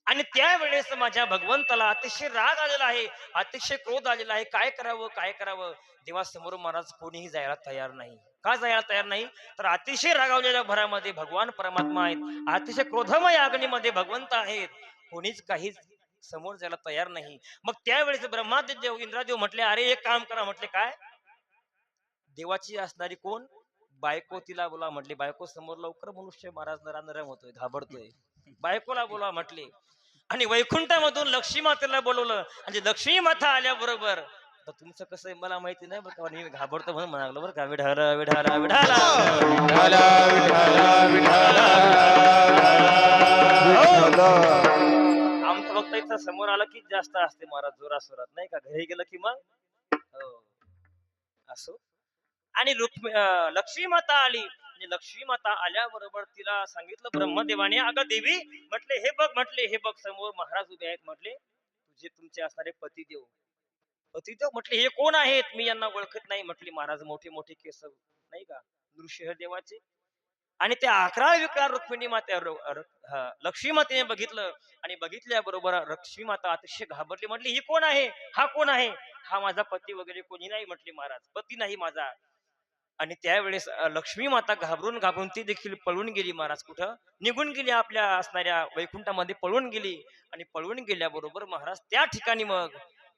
Speaker 2: आणि त्यावेळेस माझ्या भगवंताला अतिशय राग आलेला आहे, अतिशय क्रोध आलेला आहे. काय करावं काय करावं, देवासमोर महाराज कोणीही जायला तयार नाही. का जायला तयार नाही तर अतिशय रागावलेल्या भरामध्ये भगवान परमात्मा आहेत, अतिशय क्रोधमय अग्नीमध्ये भगवंत आहेत, कोणीच काहीच समोर जायला तयार नाही. मग त्यावेळेस ब्रह्मादेव इंद्रादेव म्हटले, अरे एक काम करा. म्हटले काय? देवाची असणारी कोण बायको, तिला बोला म्हटले. बायको समोर लवकर मनुष्य महाराज नरानरम होतोय, घाबरतोय. बायकोला बोला म्हटले. आणि वैकुंठामधून लक्ष्मी मातेला बोलवलं. आणि लक्ष्मी माता आल्याबरोबर, तर तुमचं कसं आहे मला माहिती नाही बरं, मी घाबरतो म्हणून म्हणालो बरं का. विढाला विढाला विढाला आमचं फक्त इथं समोर आलं की जास्त असते महाराज, जोरासोरात नाही का. घरी गेलं की मग असो. आणि लक्ष्मी माता आली. आणि लक्ष्मी माता आल्याबरोबर तिला सांगितलं ब्रह्मदेवाने, अगं देवी म्हटले हे बघ, म्हटले हे बघ समोर महाराज उभे आहेत. म्हटले तुझे तुमचे असणारे पतिदेव. पतिदेव म्हटले हे कोण आहेत, मी यांना ओळखत नाही. म्हटले महाराज मोठे मोठे केस नाही का नृसिंह देवाचे. आणि त्या 11 विकराळ रुक्मिणी माता लक्ष्मी मातेने बघितलं. आणि बघितल्याबरोबर लक्ष्मी माता अतिशय घाबरली. म्हटली ही कोण आहे, हा कोण आहे? हा माझा पती वगैरे कोणी नाही म्हटले महाराज, पती नाही माझा. आणि त्यावेळेस लक्ष्मी माता घाबरून घाबरून ती देखील पळून गेली महाराज. कुठं निघून गेली, आपल्या असणाऱ्या वैकुंठामध्ये पळून गेली. आणि पळून गेल्याबरोबर महाराज त्या ठिकाणी मग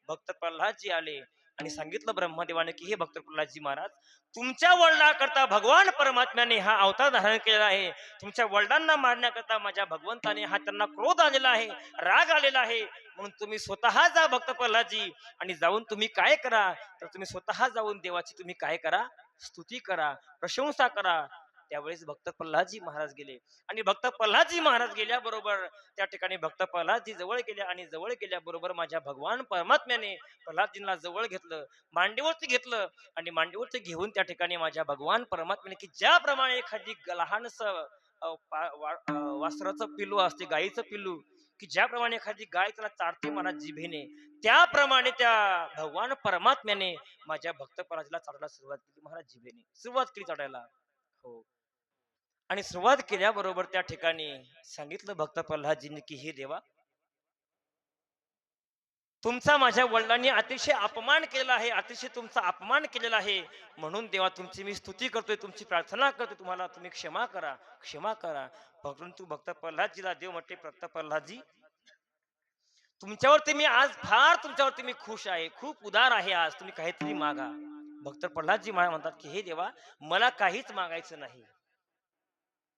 Speaker 2: भक्त प्रल्हादजी आले. आणि सांगितलं ब्रह्मदेवाने की हे भक्त प्रल्हादजी महाराज, तुमच्या वडिलांकरता भगवान परमात्म्याने हा अवतार धारण केलेला आहे. तुमच्या वडिलांना मारण्याकरता माझ्या भगवंताने हा त्यांना क्रोध आलेला आहे, राग आलेला आहे. म्हणून तुम्ही स्वतः जा भक्त प्रल्हादजी. आणि जाऊन तुम्ही काय करा तर तुम्ही स्वतः जाऊन देवाची तुम्ही काय करा, स्तुती करा, प्रशंसा करा. त्यावेळेस भक्त प्रल्हादजी महाराज गेले. आणि भक्त प्रल्हादजी महाराज गेल्याबरोबर त्या ठिकाणी भक्त प्रल्हादजी जवळ गेले. आणि जवळ गेल्याबरोबर माझ्या भगवान परमात्म्याने प्रल्हादजींना जवळ घेतलं, मांडीवरती घेतलं. आणि मांडीवरती घेऊन त्या ठिकाणी माझ्या भगवान परमात्म्याने की ज्याप्रमाणे एखादी लहानस वासराचं पिल्लू असते, गायीचं पिल्लू, की ज्याप्रमाणे एखादी गाय त्याला चारते महाराज जिभेने, त्याप्रमाणे त्या भगवान परमात्म्याने माझ्या भक्त प्रल्हादजीला चाटायला सुरुवात केली महाराज. जिभेने सुरुवात केली चाटायला. हो. आणि सुरुवात केल्याबरोबर त्या ठिकाणी सांगितलं भक्त प्रल्हादजींनी की हे देवा, तुमचा माझ्या वडिलांनी अतिशय अपमान केला आहे, अतिशय तुमचा अपमान केलेला आहे. म्हणून देवा तुमची मी स्तुती करतोय, तुमची प्रार्थना करतोय, तुम्हाला तुम्ही क्षमा करा, क्षमा करा. परंतु भक्त प्रल्हादजीला देव म्हटले, भक्त प्रल्हादजी तुमच्यावरती मी आज फार तुमच्यावरती मी खुश आहे, खूप उदार आहे. आज तुम्ही काहीतरी मागा. भक्त प्रल्हादजी म्हणतात की हे देवा, मला काहीच मागायचं नाही,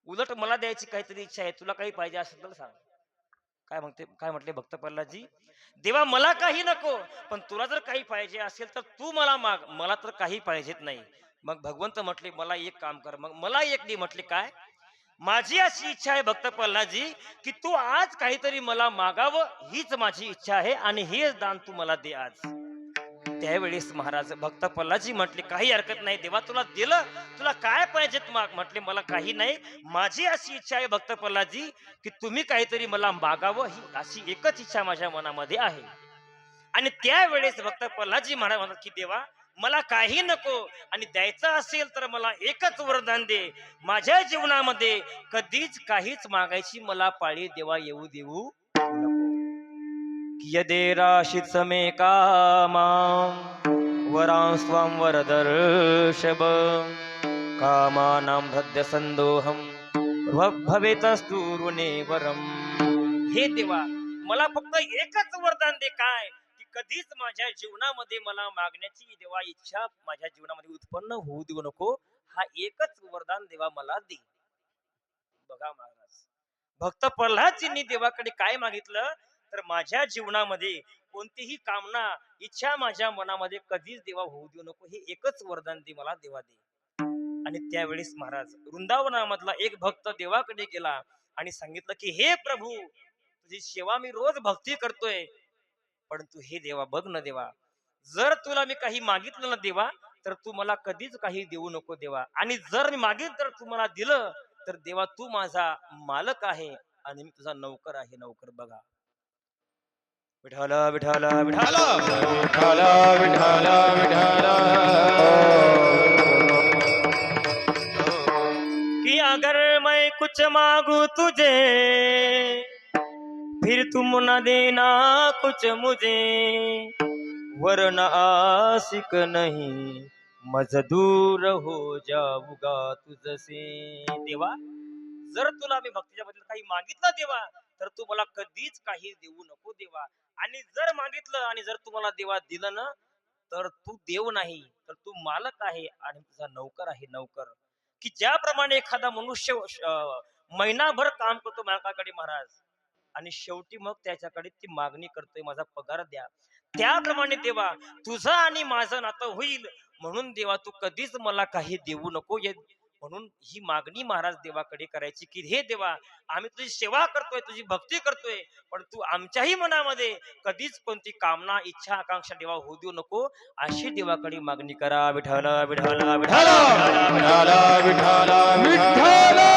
Speaker 2: उलट मला द्यायची काहीतरी इच्छा आहे. तुला काही पाहिजे असेल तर सांग. काय म्हटले भक्त प्रल्हादजी, देवा मला काही नको, पण तुला जर काही पाहिजे असेल तर तू मला माग, मला तर काही पाहिजेत नाही. मग भगवंत म्हटले मला एक काम कर, मग मला एक दे. म्हटले काय? माझी अशी इच्छा आहे भक्त प्रल्हादजी की तू आज काहीतरी मला मागावं, हीच माझी इच्छा आहे आणि हेच दान तू मला दे आज. त्यावेळेस महाराज भक्त प्रल्हादजी म्हटले काही हरकत नाही देवा, तुला दिलं, तुला काय पाहिजेत माग. म्हटले मला काही नाही, माझी अशी इच्छा आहे भक्त प्रल्हादजी की तुम्ही काहीतरी मला मागावं, ही अशी एकच इच्छा माझ्या मनामध्ये आहे. आणि त्यावेळेस भक्त प्रल्हादजी महाराज म्हणतात की देवा मला काही नको, आणि द्यायचं असेल तर मला एकच वरदान दे, माझ्या जीवनामध्ये कधीच काहीच मागायची मला पाळी देवा येऊ देऊ नको. यदे राशित समे कामां वरांस्त्वां वरदर्शभ कामानां हृदयसंदोहं भवेतस्तु ऋणे वरम्. हे देवा, मला फक्त एकच वरदान दे, काय की कधीच माझ्या जीवनामध्ये मला मागण्याची देवा इच्छा माझ्या जीवनामध्ये उत्पन्न होऊ देऊ नको. हा एकच वरदान देवा मला दे. बघा महाराज, भक्त प्रल्हादजींनी देवाकडे काय मागितलं तर माझ्या जीवनामध्ये कोणतीही कामना इच्छा माझ्या मनामध्ये कधीच देवा होऊ देऊ नको, हे एकच वरदान दे मला देवा दे. आणि त्यावेळेस महाराज वृंदावनामधला एक भक्त देवाकडे गेला आणि सांगितलं की हे प्रभू, तुझी सेवा मी रोज भक्ती करतोय, परंतु हे देवा बघ ना देवा, जर तुला मी काही मागितलं ना देवा तर तू मला कधीच काही देऊ नको देवा, आणि जर मी मागितलं तर तू मला दिलं तर देवा तू माझा मालक आहे आणि मी तुझा नौकर आहे. नौकर बघा, विठाला विठाला विठाला
Speaker 1: विठाला विठाला विठाला.
Speaker 2: कि अगर मैं कुछ मांगू तुझे फिर तुम न देना कुछ मुझे, वरना आशिक नहीं मजदूर हो जाऊगा तुझसे. देवा, जर तुला मी भक्तीच्या बद्दल काही मागितलं देवा तर तू मला कधीच काही देऊ नको देवा, आणि जर मागितलं आणि जर तुम्हाला देवा दिलं ना तर तू देव नाही तर तू मालक आहे आणि तुझा नौकर आहे. नौकर की ज्याप्रमाणे एखादा मनुष्य महिनाभर काम करतो मालकाकडे महाराज, आणि शेवटी मग त्याच्याकडे ती मागणी करतोय माझा पगार द्या, त्याप्रमाणे देवा तुझं आणि माझं नातं होईल, म्हणून देवा तू कधीच मला काही देऊ नको. म्हणून ही मागणी महाराज देवाकडे करायची की हे देवा, आम्ही तुझी सेवा करतोय, तुझी भक्ती करतोय, पण तू आमच्याही मनामध्ये कधीच कोणती कामना इच्छा आकांक्षा देवा होऊ देऊ नको, अशी देवाकडे मागणी करा. विठाला विठाला विठाला
Speaker 1: विठाला विठाला विठाला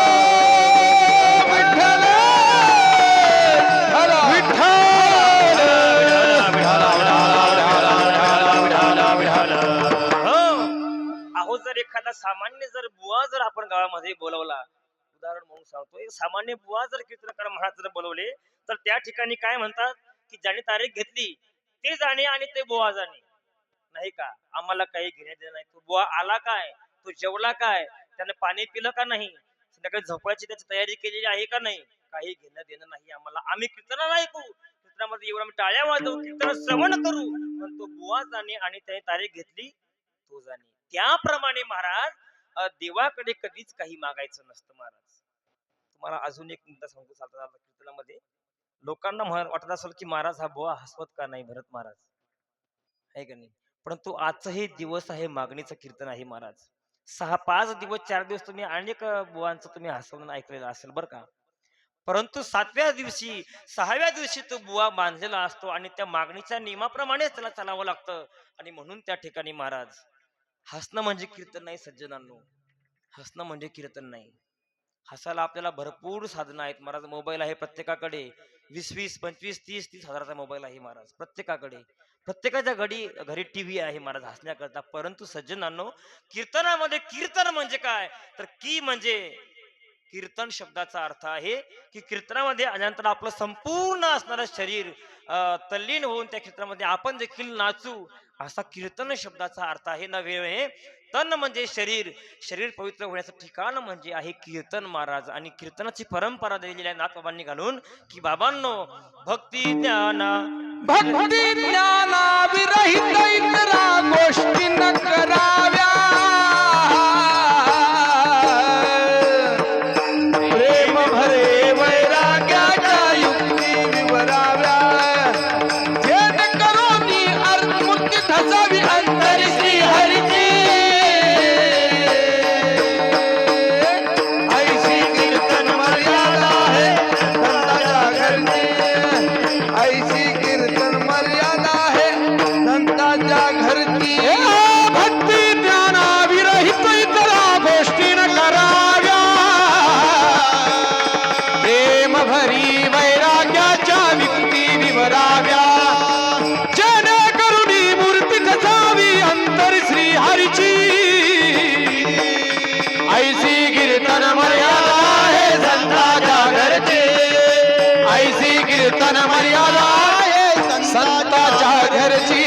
Speaker 2: अहो, जर एखादा सामान्य जर बुवा जर आपण गावामध्ये बोलवला, उदाहरण म्हणून सांगतो, एक सामान्य बुवा जर कीर्तनकार महाराज जर बोलवले तर त्या ठिकाणी काय म्हणतात की ज्याने तारीख घेतली ते जाणे आणि ते बुवा जाणे, नाही का, आम्हाला काही घेण्या देणं नाही. तो बुवा आला काय, तो जेवला काय, त्याने पाणी पिलं का नाही, संध्याकाळी झोपायची त्याची तयारी केलेली आहे का नाही, काही घेणं देणं नाही आम्हाला. आम्ही कीर्तनाला ऐकू, कीर्तनामध्ये एवढं आम्ही टाळ्या वाजवू, कीर्तन श्रवण करू, पण तो बुवा जाणे आणि त्याने तारीख घेतली तो जाणे. त्याप्रमाणे महाराज देवाकडे कधीच काही मागायचं नसतं. महाराज तुम्हाला अजून एक मुद्दा सांगतो चालता कीर्तनामध्ये, लोकांना वाटत असेल की महाराज हा बुवा हसवत का नाही भरत महाराज, आहे का नाही, परंतु आजचा हे दिवस आहे मागणीचं कीर्तन आहे महाराज. 6-5 दिवस 4 दिवस तुम्ही अनेक बुवांचं तुम्ही हसवून ऐकलेलं असेल बरं का, परंतु 7व्या दिवशी 6व्या दिवशी तो बुवा बांधलेला असतो आणि त्या मागणीच्या नियमाप्रमाणेच त्याला चालावं लागतं. आणि म्हणून त्या ठिकाणी महाराज हसणं म्हणजे कीर्तन नाही सज्जनांनो, हसणं म्हणजे कीर्तन नाही. हसायला आपल्याला भरपूर साधनं आहेत महाराज. मोबाईल आहे प्रत्येकाकडे, 20-20, 25-30 हजाराचा मोबाईल आहे महाराज प्रत्येकाकडे, प्रत्येकाच्या घरी टीव्ही आहे महाराज हसण्याकरता. परंतु सज्जनांनो, कीर्तनामध्ये कीर्तन म्हणजे काय तर की म्हणजे कीर्तन शब्दाचा अर्थ आहे की कीर्तनामध्ये आल्यानंतर आपलं संपूर्ण असणारं शरीर तल्लीन होऊन त्या कीर्तनामध्ये आपण देखील नाचू, असा कीर्तन शब्दाचा अर्थ आहे. नव्हे तन म्हणजे शरीर, शरीर पवित्र होण्याचं ठिकाण म्हणजे आहे कीर्तन महाराज. आणि कीर्तनाची परंपरा दिलेली आहे नाथबाबांनी घालून की बाबांनो, भक्ती ज्ञाना
Speaker 1: विरहित इतरा गोष्टी न कराव्या, प्रेम भरे वैराग्याच्या युक्ती विवराव्या, भेद करोनी अर्धमूर्ती धसावी अंतरी श्री हरीची, ऐशी कीर्तन मर्यादा है संताच्या घरची, ऐशी कीर्तन मर्यादा है संताच्या घरची. भक्ती ज्ञाना विरहित इतरा गोष्टी न कराव्या, प्रेम भरी वैराग्याच्या विक्ती विवराव्या, जने करुणी मूर्ती कसावी अंतर श्री हरीची, ऐसी कीर्तन मर्यादा है संताच्या घरची, ऐसी कीर्तन मर्यादा है संताच्या घरची.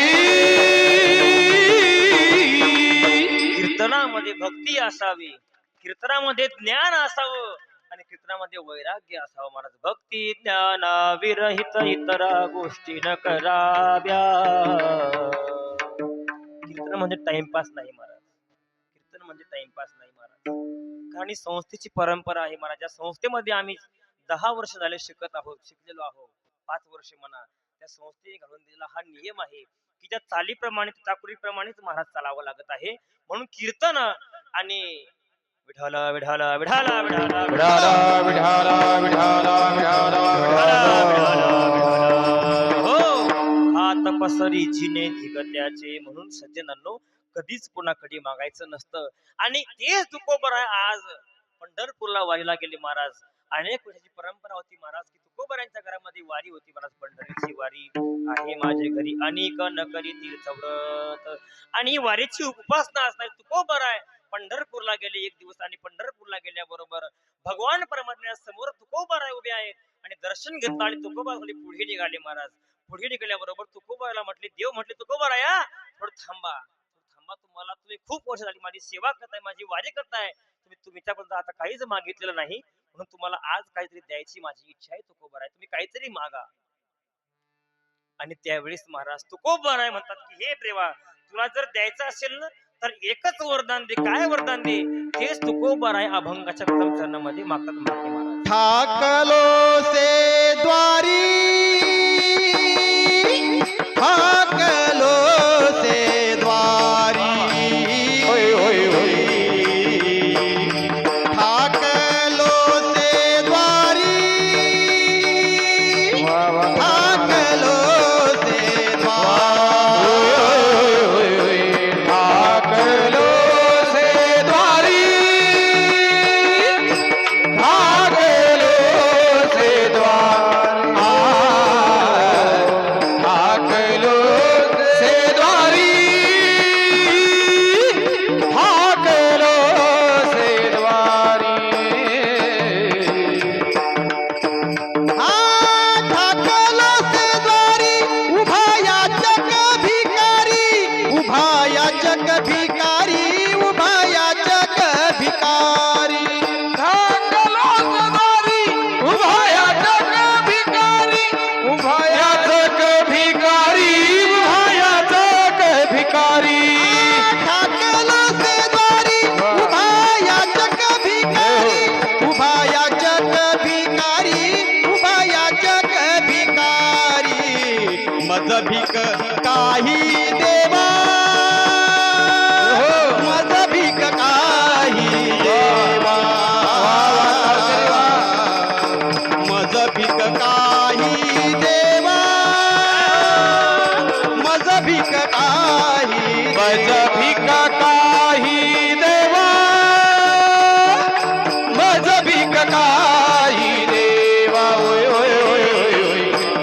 Speaker 2: कीर्तनामध्ये भक्ती असावी, कीर्तनामध्ये ज्ञान असावं आणि कीर्तनामध्ये वैराग्य असावं महाराज. भक्ती ज्ञान विरहित इतरा गोष्टी न कराव्या. कीर्तन म्हणजे टाइमपास नाही महाराज, कीर्तन म्हणजे टाइमपास नाही महाराज. कारण ही संस्थेची परंपरा आहे महाराज. या संस्थेमध्ये आम्ही 10 वर्ष झाले शिकत आहोत, शिकलेलो आहोत. 5 वर्ष म्हणा. त्या संस्थेने घालून दिलेला हा नियम आहे की ज्या चालीप्रमाणे चाकुरीप्रमाणेच महाराज चालावं लागत आहे. म्हणून कीर्तन आणि विठाल विठाल विठाल विठाल
Speaker 1: विठाला विठाला विठाला विठाला
Speaker 2: हो हात पसरी जिने धिगत्याचे. म्हणून सज्जनांनो कधीच पुन्हा कधी मागायचं नसतं. आणि तेच तुकोबर आहे. आज पंढरपूरला वारीला गेले महाराज. अनेक वर्षाची परंपरा होती महाराज की तुकोबरांच्या घरामध्ये वारी होती महाराज. पंढरीची वारी आहे माझे घरी अनेक न करी तीर्थव्रत. आणि ही वारीची उपासना असणार तुकोबर आहे. पंढरपूरला गेले एक दिवस आणि पंढरपूरला गेल्याबरोबर भगवान परमात्म्या समोर तुकोबाराय उभे आहेत आणि दर्शन घेतलं आणि तुकोबाराकडे पुढे निघाले महाराज. पुढे निघाल्याबरोबर तुकोबाराला म्हटले, देव म्हटले तुकोबाराया थोडं थांबा, थांबा. तुम्ही खूप वर्ष झाली माझी सेवा करताय, माझी वारी करताय. तुम्ही त्याबद्दल आता काहीच मागितलेलं नाही, म्हणून तुम्हाला आज काहीतरी द्यायची माझी इच्छा आहे तुकोबाराय, तुम्ही काहीतरी मागा. आणि त्यावेळेस महाराज तुकोबाराय म्हणतात की हे देवा तुला जर द्यायचं असेल ना तर एकच वरदान दे. काय वरदान दे? तेच तुकोबाराय अभंगाच्या प्रथम चरणामध्ये मागतात मागे महाराज.
Speaker 1: ठाकलो से द्वारी ठाकलो से द्वारी होय होय होय ठाकलो से द्वारी ठाकलो से द्वारी ठाकलो से द्वारी ठाकलो से द्वार ठाकलो से द्वारी ठाकलो से द्वारी ठाकलो से द्वारी उभा याचक भिकारी उभा याचक भिकारी उभा याचक भिकारी ठाकलो से द्वारी उभा याचक भिकारी उभा याचक भिकारी उभा याचक भिकारी ठाकलो से द्वारी उभा याचक भिकारी उभा याचक भिकारी उभा याचक भिकारी मज भिक काही देवा मज भिक काही देवा मज भिक काही देवा मज भिक काही मज भिक काही देवा मज भिक काही देवा होय होय होय होय होय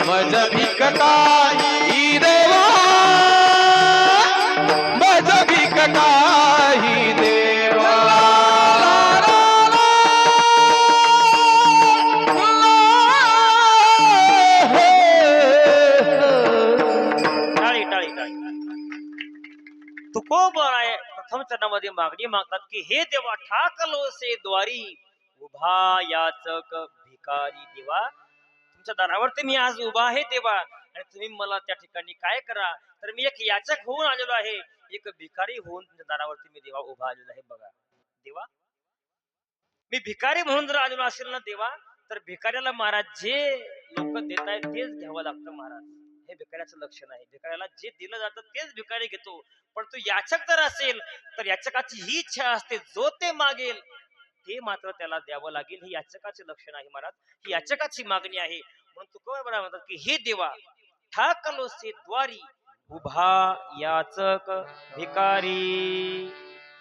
Speaker 1: मज भिक काही देवा मज भिक काही देवा
Speaker 2: टाळी टाळी टाळी. तुकोबाराय प्रथम चरणामध्ये मागणी मागतात की हे देवा ठाकलो से द्वारी उभा याचक भिकारी. देवा तुमच्या दारावरती मी आज उभा आहे देवा आणि तुम्ही मला त्या ठिकाणी काय करा. तर मी एक याचक होऊन आलेलो आहे, एक भिकारी होऊन तुमच्या दारावरती मी देवा उभा आलेलो आहे. बघा देवा मी भिकारी म्हणून जर आलेलो असेल ना देवा तर भिकाऱ्याला महाराज जे लोक देत आहेत तेच घ्यावं लागतं महाराज. हे भिकाऱ्याचं लक्षण आहे. भिकाऱ्याला जे दिलं जातं तेच भिकारी घेतो. पण तू याचक जर असेल तर याचकाची ही इच्छा असते जो ते मागेल ते मात्र त्याला द्यावं लागेल. ही याचकाचे लक्षण आहे महाराज, ही याचकाची मागणी आहे. म्हणून तुकोबाराय म्हणतात की हे देवा ठाकलो से द्वारी उभा याचक भिकारी.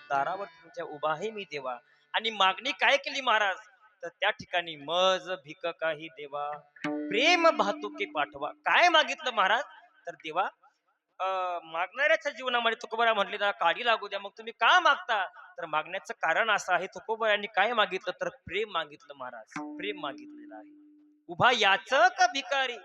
Speaker 2: दारावर तुमच्या उभा आहे मी देवा. आणि मागणी काय केली महाराज तर त्या ठिकाणी मज भिक काही देवा प्रेम भातुके पाठवा. काय मागितलं महाराज तर देवा मागणाऱ्याच्या जीवनामध्ये तुकोबाराय म्हटले ना काढी लागू द्या. मग तुम्ही का मागता तर मागण्याचं कारण असं आहे. तुकोबारायांनी काय मागितलं तर प्रेम मागितलं महाराज, प्रेम मागितलेलं आहे. उभा याचक भिकारी,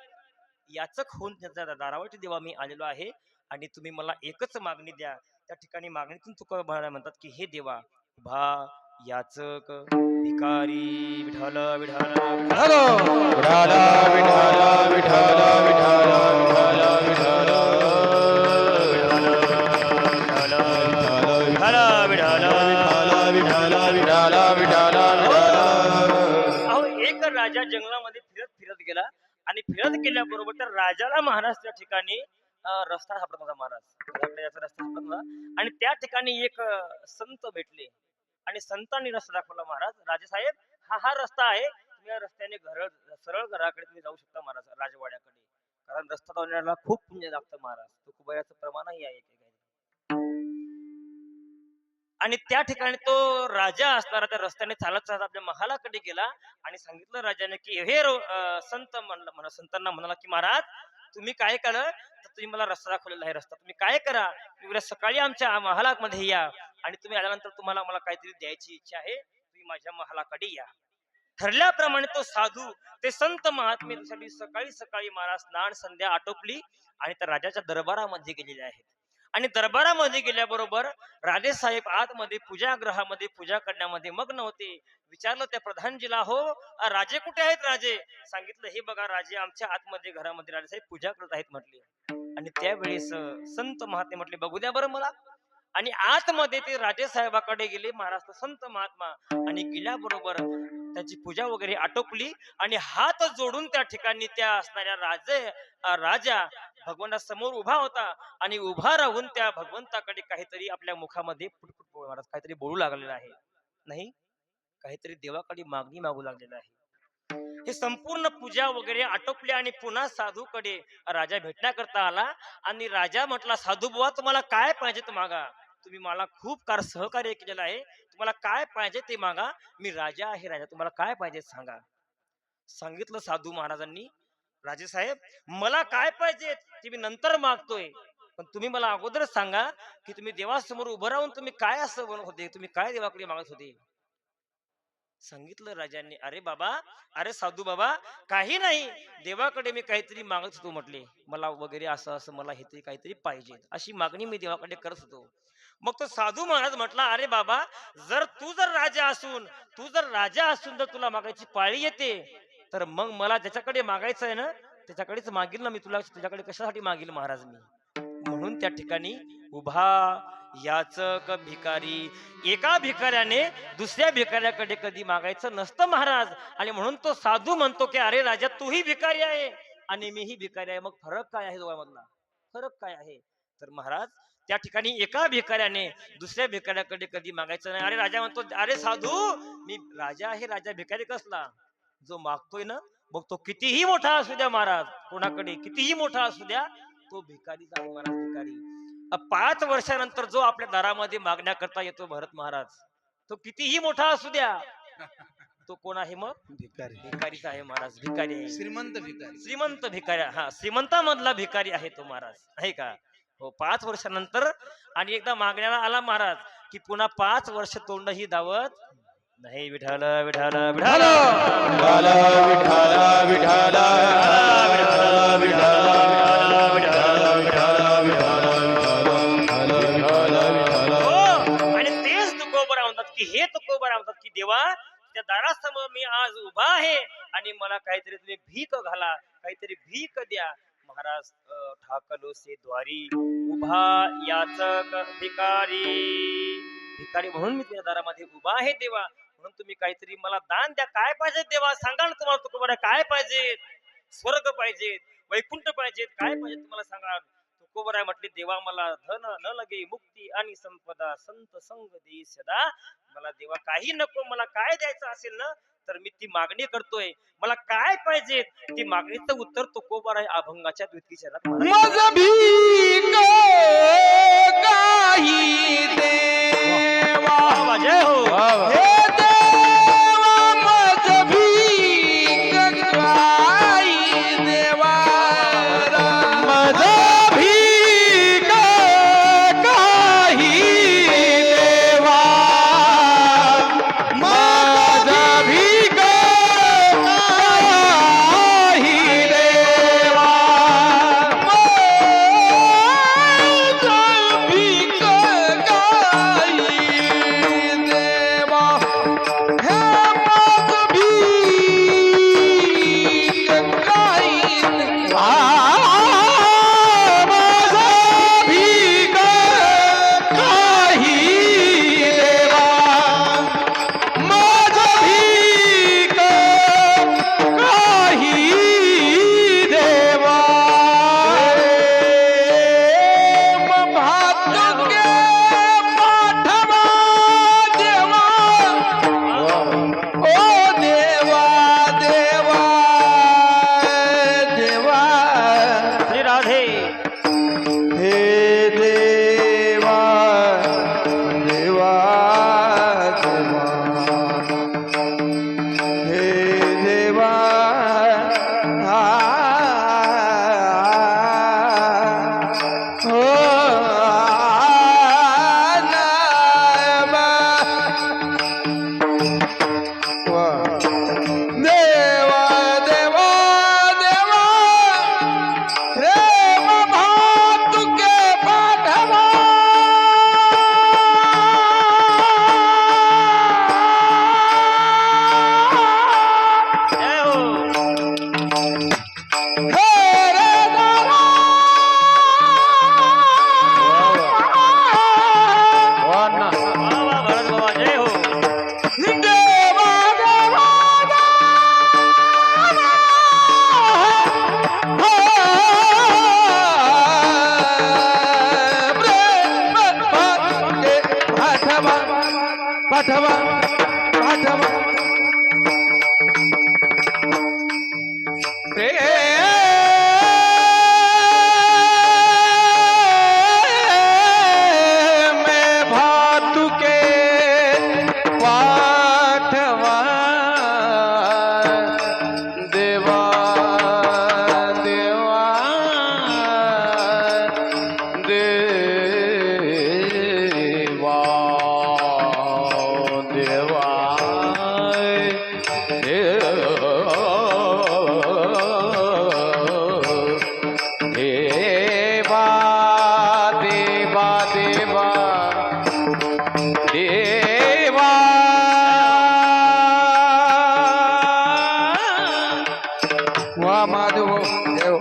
Speaker 2: याचक होऊन त्यांच्या दारावरती देवा मी आलेलो आहे आणि तुम्ही मला एकच मागणी द्या त्या ठिकाणी मागणीतून तुका महाराज म्हणतात की हे देवा उभा याचक भिकारी विठाल विठाल विठाल
Speaker 1: विठाल विठाल विठाल विठाल
Speaker 2: अहो एक राजा जंगलामध्ये फिरत फिरत गेला आणि फिरत गेल्याबरोबर त्या राजाला महाराज त्या ठिकाणी रस्ता सापडत होता. महाराज त्याच्याकडे याचा रस्ता सापडत होता आणि त्या ठिकाणी एक संत भेटले आणि संतांनी रस्ता दाखवला. महाराज राजेसाहेब हा रस्ता आहे, तुम्ही या रस्त्याने सरळ घराकडे तुम्ही जाऊ शकता महाराज, राजवाड्याकडे. कारण रस्ता जाण्याला खूप पुण्य लागतं महाराज, तो कुबेराचं प्रमाणही आहे. आणि त्या ठिकाणी तो राजा असणारा त्या रस्त्याने चालत चालत आपल्या महालाकडे गेला आणि सांगितलं राजाने की हे संत म्हणलं संतांना म्हणाला की महाराज तुम्ही काय केलं तर तुम्ही मला रस्ता दाखवलेला आहे, रस्ता तुम्ही काय करा, उद्या सकाळी आमच्या महालामध्ये या आणि तुम्ही आल्यानंतर तुम्हाला मला काहीतरी द्यायची इच्छा आहे, तुम्ही माझ्या महालाकडे या. ठरल्याप्रमाणे तो साधू ते संत महात्मे सकाळी सकाळी महाराज स्नान संध्या आटोपली आणि त्या राजाच्या दरबारामध्ये गेलेले आहेत. आणि दरबारामध्ये गेल्याबरोबर राजेसाहेब आतमध्ये पूजागृहामध्ये पूजा करण्यामध्ये मग्न होते. विचारलं त्या प्रधानजीला, हो राजे कुठे आहेत राजे? सांगितलं हे बघा राजे आमच्या आतमध्ये घरामध्ये राजेसाहेब पूजा करत आहेत म्हटले. आणि त्यावेळेस संत महात्मे म्हटले बघू द्या बरं मला. आणि आतमध्ये ते राजेसाहेबाकडे गेले महाराज संत महात्मा आणि गेल्याबरोबर त्याची पूजा वगैरे आटोपली आणि हात जोडून त्या ठिकाणी त्या असणाऱ्या राजा भगवंतासमोर उभा होता आणि उभा राहून त्या भगवंताकडे काहीतरी आपल्या मुखामध्ये फुटफुट महाराज काहीतरी बोलू लागलेला आहे, नाही काहीतरी देवाकडे मागणी मागू लागलेला आहे. हे संपूर्ण पूजा वगैरे आटोपली आणि पुन्हा साधूकडे राजा भेटण्याकरता आला आणि राजा म्हटला साधू बुवा तुम्हाला काय पाहिजे ते मागा, तुम्ही मला खूप सहकार्य केलेलं आहे, तुम्हाला काय पाहिजे ते मागा, मी राजा आहे, राजा तुम्हाला काय पाहिजे सांगा. सांगितलं साधू महाराजांनी राजेसाहेब मला काय पाहिजे ते मी नंतर मागतोय, पण तुम्ही मला अगोदर सांगा की तुम्ही देवासमोर उभं राहून तुम्ही काय असं बनत होते, तुम्ही काय देवाकडे मागत होते. सांगितलं राजांनी अरे बाबा अरे साधू बाबा काही नाही, देवाकडे मी काहीतरी मागत होतो म्हटले, मला वगैरे असं असं मला हे तरी काहीतरी पाहिजे अशी मागणी मी देवाकडे करत होतो. मग तो साधू महाराज म्हटला अरे बाबा तू जर राजा असून जर तुला मागायची पाळी येते तर मग मला ज्याच्याकडे मागायचं आहे ना त्याच्याकडेच मागील ना, मी तुला त्याच्याकडे कशासाठी मागील महाराज मी. म्हणून त्या ठिकाणी उभा याचक भिकारी, एका भिकाऱ्याने दुसऱ्या भिकाऱ्याकडे कधी मागायचं नसतं महाराज. आणि म्हणून तो साधू म्हणतो की अरे राजा तूही भिकारी आहे आणि मीही भिकारी आहे, मग फरक काय आहे दोघांमधला, फरक काय आहे. तर महाराज त्या ठिकाणी एका भिकाऱ्याने दुसऱ्या भिकाऱ्याकडे कधी मागायचं नाही. अरे राजा म्हणतो अरे साधू मी राजा आहे, राजा भिकारी कसला, जो मागतोय ना मग तो कितीही मोठा असू द्या महाराज, कोणाकडे कितीही मोठा असू द्या तो भिकारीच आहे महाराज, भिकारी. 5 वर्षानंतर जो आपल्या दारामध्ये मागण्या करता येतो भरत महाराज, तो कितीही मोठा असू द्या तो कोण आहे मग भिकारीच आहे महाराज, भिकारी आहे, श्रीमंत भिकारी, हा श्रीमंतामधला भिकारी आहे तो महाराज, आहे का हो. 5 वर्षानंतर आणि एकदा मागण्याला आला महाराज की पुन्हा 5 वर्ष तोंडही दावत नाही. विठाल विठाल विठाल आणि तेच तुकोबरा म्हणतात की हे तुकोबरा म्हणतात की देवा त्या दारासमोर मी आज उभा आहे आणि मला काहीतरी तुम्ही भीक घाला, काहीतरी भीक द्या. महाराज ठाकलो से द्वारी उभा याचक भिकारी, भिकारी म्हणून मी तुझ्या दारामध्ये उभा आहे देवा, म्हणून तुम्ही काहीतरी मला दान द्या. काय पाहिजे देवा सांगा ना, तुम्हाला तुकोबरा काय पाहिजे, स्वर्ग पाहिजेत, वैकुंठ पाहिजेत, काय पाहिजे तुम्हाला सांगा. तुकोबरा म्हटले देवा मला धन न लगे मुक्ती आणि संपदा संत संग देई सदा, मला देवा काही नको, मला काय द्यायचं असेल ना तर मी ती मागणी करतोय, मला काय पाहिजे ती मागणीचं उत्तर तुकोबरा अभंगाच्या द्वितीय
Speaker 1: मज भीक काही देवा,
Speaker 2: जय हो.
Speaker 1: हे देवा मज भीक काही देवा, मज भीक काही देवा, मज भीक काही देवा, मज भीक देवा देवा देवा प्रेम भातुके पाठवा
Speaker 2: जय हो
Speaker 1: हे रे दारा
Speaker 2: वा वा भरत बाबा जय हो
Speaker 1: देवा देवा पाठवा पाठवा पाठवा मैं भातुके पाठवा देवा देवा देवा देवा देवा देवा देवा देवा वा माधव देव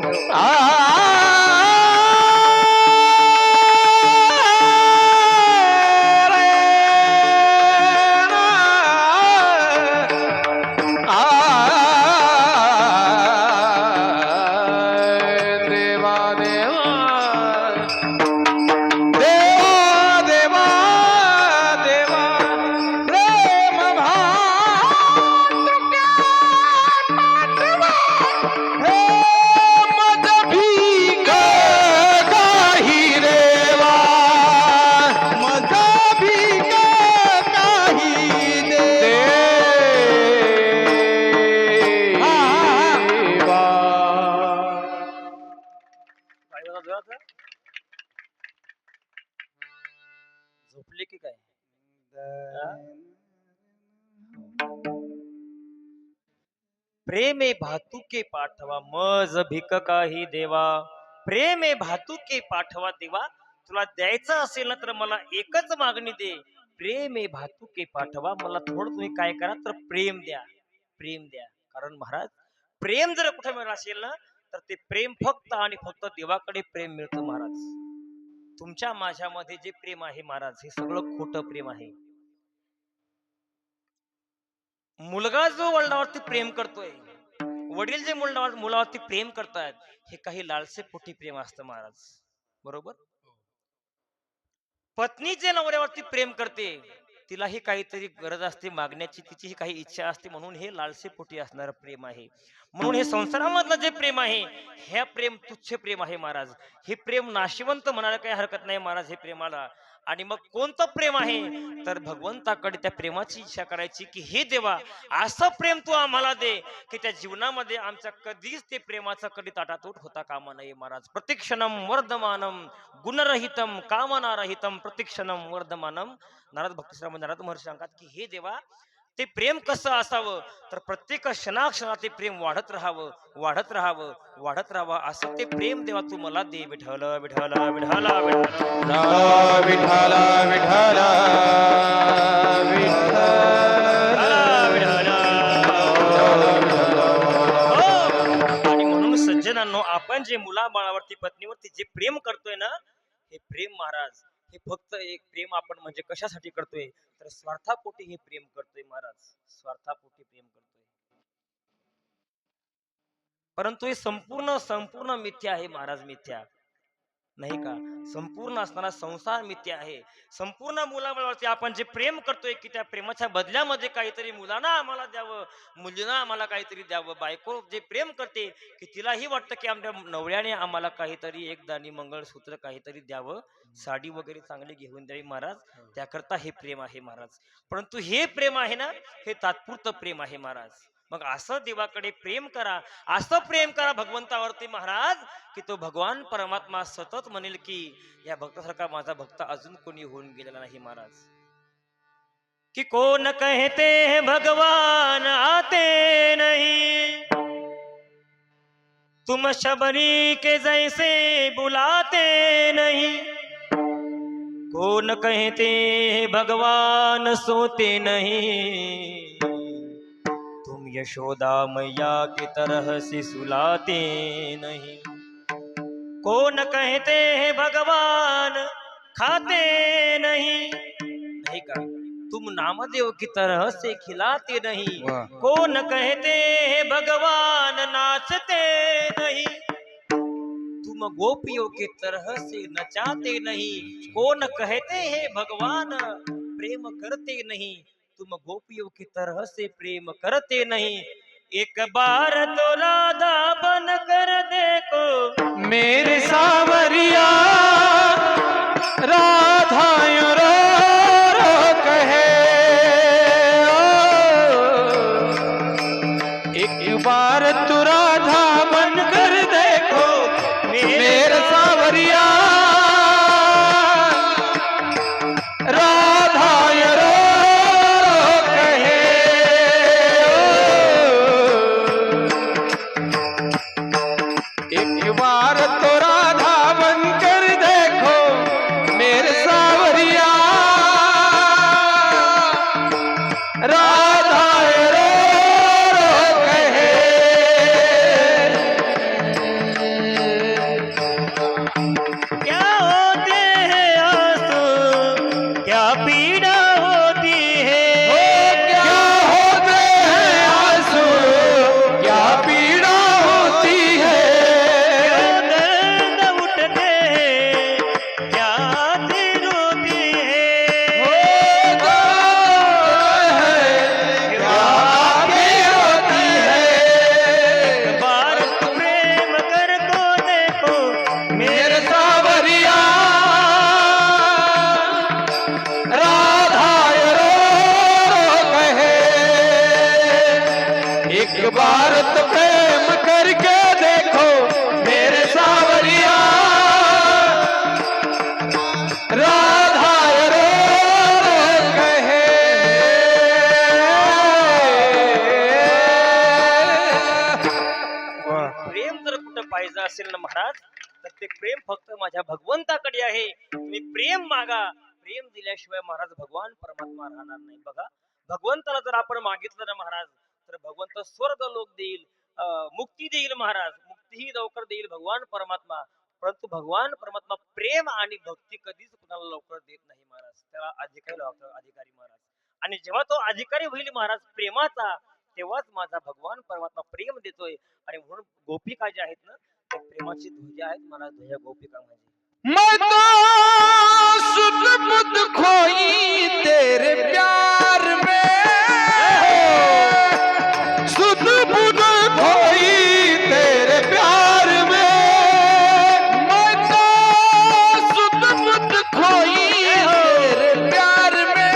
Speaker 1: देवा देवा देवा देवा देवा प्रेम भातुके पाठवा हे मज भीग काही रेवा मज भीग काही देवा
Speaker 2: काय बघा जोरात आहे? झोपले की काय प्रेमे भातुके पाठवा मज भिक काही देवा प्रेमे भातुके पाठवा देवा तुला द्यायचं असेल ना तर मला एकच मागणी दे प्रेमे भातुके पाठवा मला थोडं तुम्ही काय करा तर प्रेम द्या कारण महाराज प्रेम जर कुठे मिळालं असेल ना तर ते प्रेम फक्त आणि फक्त देवाकडे प्रेम मिळतं महाराज तुमच्या माझ्यामध्ये जे प्रेम आहे महाराज हे सगळं खोटं प्रेम आहे मुलगा जो वडिलांवरती प्रेम करतोय वडील जे मुलावरती प्रेम करतायत हे काही लालसे पोटी प्रेम असतं महाराज बरोबर पत्नी जे नवऱ्यावरती प्रेम करते तिलाही काहीतरी गरज असते मागण्याची तिचीही काही इच्छा असते म्हणून हे लालसे पोटी असणारं प्रेम आहे म्हणून हे संसारामधलं जे प्रेम आहे हे प्रेम तुच्छ प्रेम आहे महाराज हे प्रेम नाशिवंत म्हणायला काही हरकत नाही महाराज हे प्रेमाला आणि मग कोणतं प्रेम आहे तर भगवंताकडे त्या प्रेमाची इच्छा करायची की हे देवा असं प्रेम तू आम्हाला दे की त्या जीवनामध्ये आमच्या कधीच ते प्रेमाचा कधी ताटातूट होता कामा नये महाराज प्रतीक्षणम वर्धमानम गुणरहितम कामनारहितम प्रतीक्षणम वर्धमानम नारद भक्तिश्राम नारद महर्षी सांगतात की हे देवा ते प्रेम कसं असावं तर प्रत्येक क्षणाक्षणात ते प्रेम वाढत राहावं असं ते प्रेम देवा तू मला दे विठ्ठल विठ्ठल विठ्ठल
Speaker 1: विठ्ठल विठ्ठल
Speaker 2: आणि म्हणून सज्जनांनो आपण जे मुलाबाळावरती पत्नीवरती जे प्रेम करतोय ना हे प्रेम महाराज हे फक्त एक प्रेम आपण म्हणजे कशासाठी करतोय तर स्वार्थापोटी हे प्रेम करतोय महाराज स्वार्थापोटी प्रेम करतोय परंतु हे संपूर्ण मिथ्या आहे महाराज मिथ्या नाही का संपूर्ण असणारा संसार मिथ्या आहे संपूर्ण मुलामुलावरती आपण जे प्रेम करतोय की त्या प्रेमाच्या बदल्यामध्ये काहीतरी मुलांना आम्हाला द्यावं मुलींना आम्हाला काहीतरी द्यावं बायको जे प्रेम करते की तिलाही वाटतं की आमच्या नवऱ्याने आम्हाला काहीतरी एक दाणी मंगळसूत्र काहीतरी द्यावं साडी वगैरे चांगली घेऊन द्यावी महाराज त्याकरता हे प्रेम आहे महाराज परंतु हे प्रेम आहे ना हे तात्पुरतं प्रेम आहे महाराज मग असं देवाकडे प्रेम करा असं प्रेम करा भगवंतावरती महाराज की तो भगवान परमात्मा सतत म्हणेल की या भक्तासारखा माझा भक्त अजून कोणी होऊन गेलेला नाही महाराज कि कौन कहते हैं भगवान आते नहीं, तुम शबरी के जैसे बुलाते नहीं। कौन कहते हैं भगवान सोते नहीं, तुम यशोदा मैया की तरह से सुलाते नहीं। कौन कहते हैं भगवान खाते नहीं, नहीं का तुम नामदेव की तरह से खिलाते नहीं।
Speaker 1: वाह।
Speaker 2: कौन कहते हैं भगवान नाचते नहीं, तुम गोपियों की तरह से नचाते नहीं। कौन कहते हैं भगवान प्रेम करते नहीं, तुम गोपियों की तरह से प्रेम करते नहीं। एक बार तो राधा बन कर देखो
Speaker 1: मेरे सावरिया राधा यूं रो रो कहे, एक बार तू राधा बन कर देखो मेरे सावरिया राधा यूं रो रो कहे। एक बार तो राधा बनकर देखो मेरे सावरिया राधा रो रो कहे।
Speaker 2: क्या होते हैं आंसू, क्या पीड़ा होती है।
Speaker 1: क्या होते हैं आंसू, क्या पीड़ा होती है।
Speaker 2: दर्द उठते हैं, क्या दिल रोती है। एक बार तू प्रेम कर को देखो
Speaker 1: मेरे सावरिया राधा रो रो कहे। एक बार तो प्रेम करके देखो मेरे सावरिया राधा रो रो कहे।
Speaker 2: प्रेम जर कुठं पाहिजे असेल ना महाराज, तर ते प्रेम फक्त माझ्या भगवंताकडे आहे। तुम्ही प्रेम मागा, प्रेम दिल्याशिवाय महाराज भगवान परमात्मा राहणार नाही। बघा, भगवंताला जर आपण मागितलं ना महाराज, तर भगवंत स्वर्ग लोक देईल, मुक्ती देईल महाराज, मुक्तीही लवकर देईल भगवान परमात्मा। परंतु भगवान परमात्मा प्रेम आणि भक्ती कधीच कुणाला लवकर देत नाही महाराज, त्याला अधिकारी लागतो, अधिकारी महाराज। आणि जेव्हा तो अधिकारी होईल महाराज प्रेमाचा, तेव्हाच माझा भगवान परमात्मा प्रेम देतोय। आणि म्हणून गोपिका ज्या आहेत ना, त्या प्रेमाची ध्वजा आहेत महाराज, ध्वजा गोपिका म्हणजे।
Speaker 1: मैं तो सुध बुध खोई तेरे प्यार में, सुध बुध खोई तेरे प्यार में। मैं तो सुध बुध खोई तेरे प्यार में,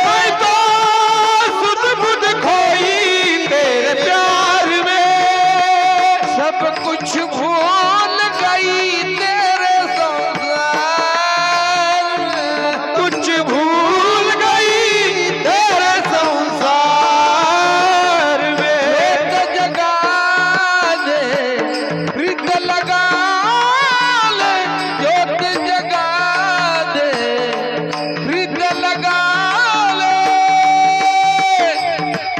Speaker 1: मैं तो सुध बुध खोई तेरे प्यार में। सब कुछ भूल गई तेरे संसार में, कुछ भूल गई तेरे संसार में। प्रीत जगा दे, प्रीत लगा ले, ज्योत जगा दे, प्रीत लगा ले,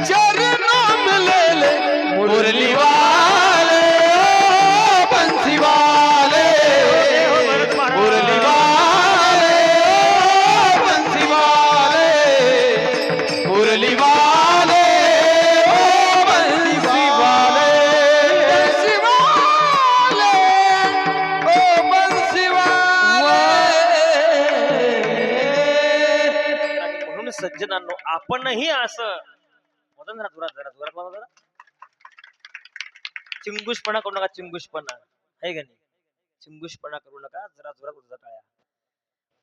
Speaker 1: चरणों में ले ले मुरली वाले, ओ बंसी वाले, मुरली वाले, ओ बंसी वाले, मुरली वाले, ओ बंसी वाले, बंसी वाले, ओ बंसी वाले।
Speaker 2: आणि म्हणून सज्जनांनो, आपणही असं मदन जरा जोरात, जरा जोरात म्हणा जरा, चिंगुशपणा करू नका, चिंगुशपणा आहे का नाही, चिंगुशपणा करू नका, जरा जोरात उडजा टाळ्या।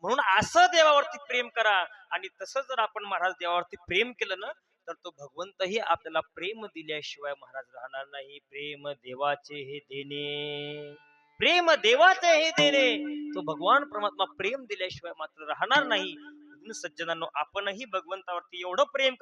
Speaker 2: म्हणून असं देवावरती प्रेम करा, आणि तसं जर आपण महाराज देवावरती प्रेम केलं ना, तर तो भगवंतही आपल्याला प्रेम दिल्याशिवाय महाराज राहणार नाही। प्रेम देवाचे हे देणे, प्रेम देवाचे हे देणे, तो भगवान परमात्मा प्रेम दिल्याशिवाय मात्र राहणार नाही। म्हणून सज्जनांनो, आपणही भगवंतावरती एवढं प्रेम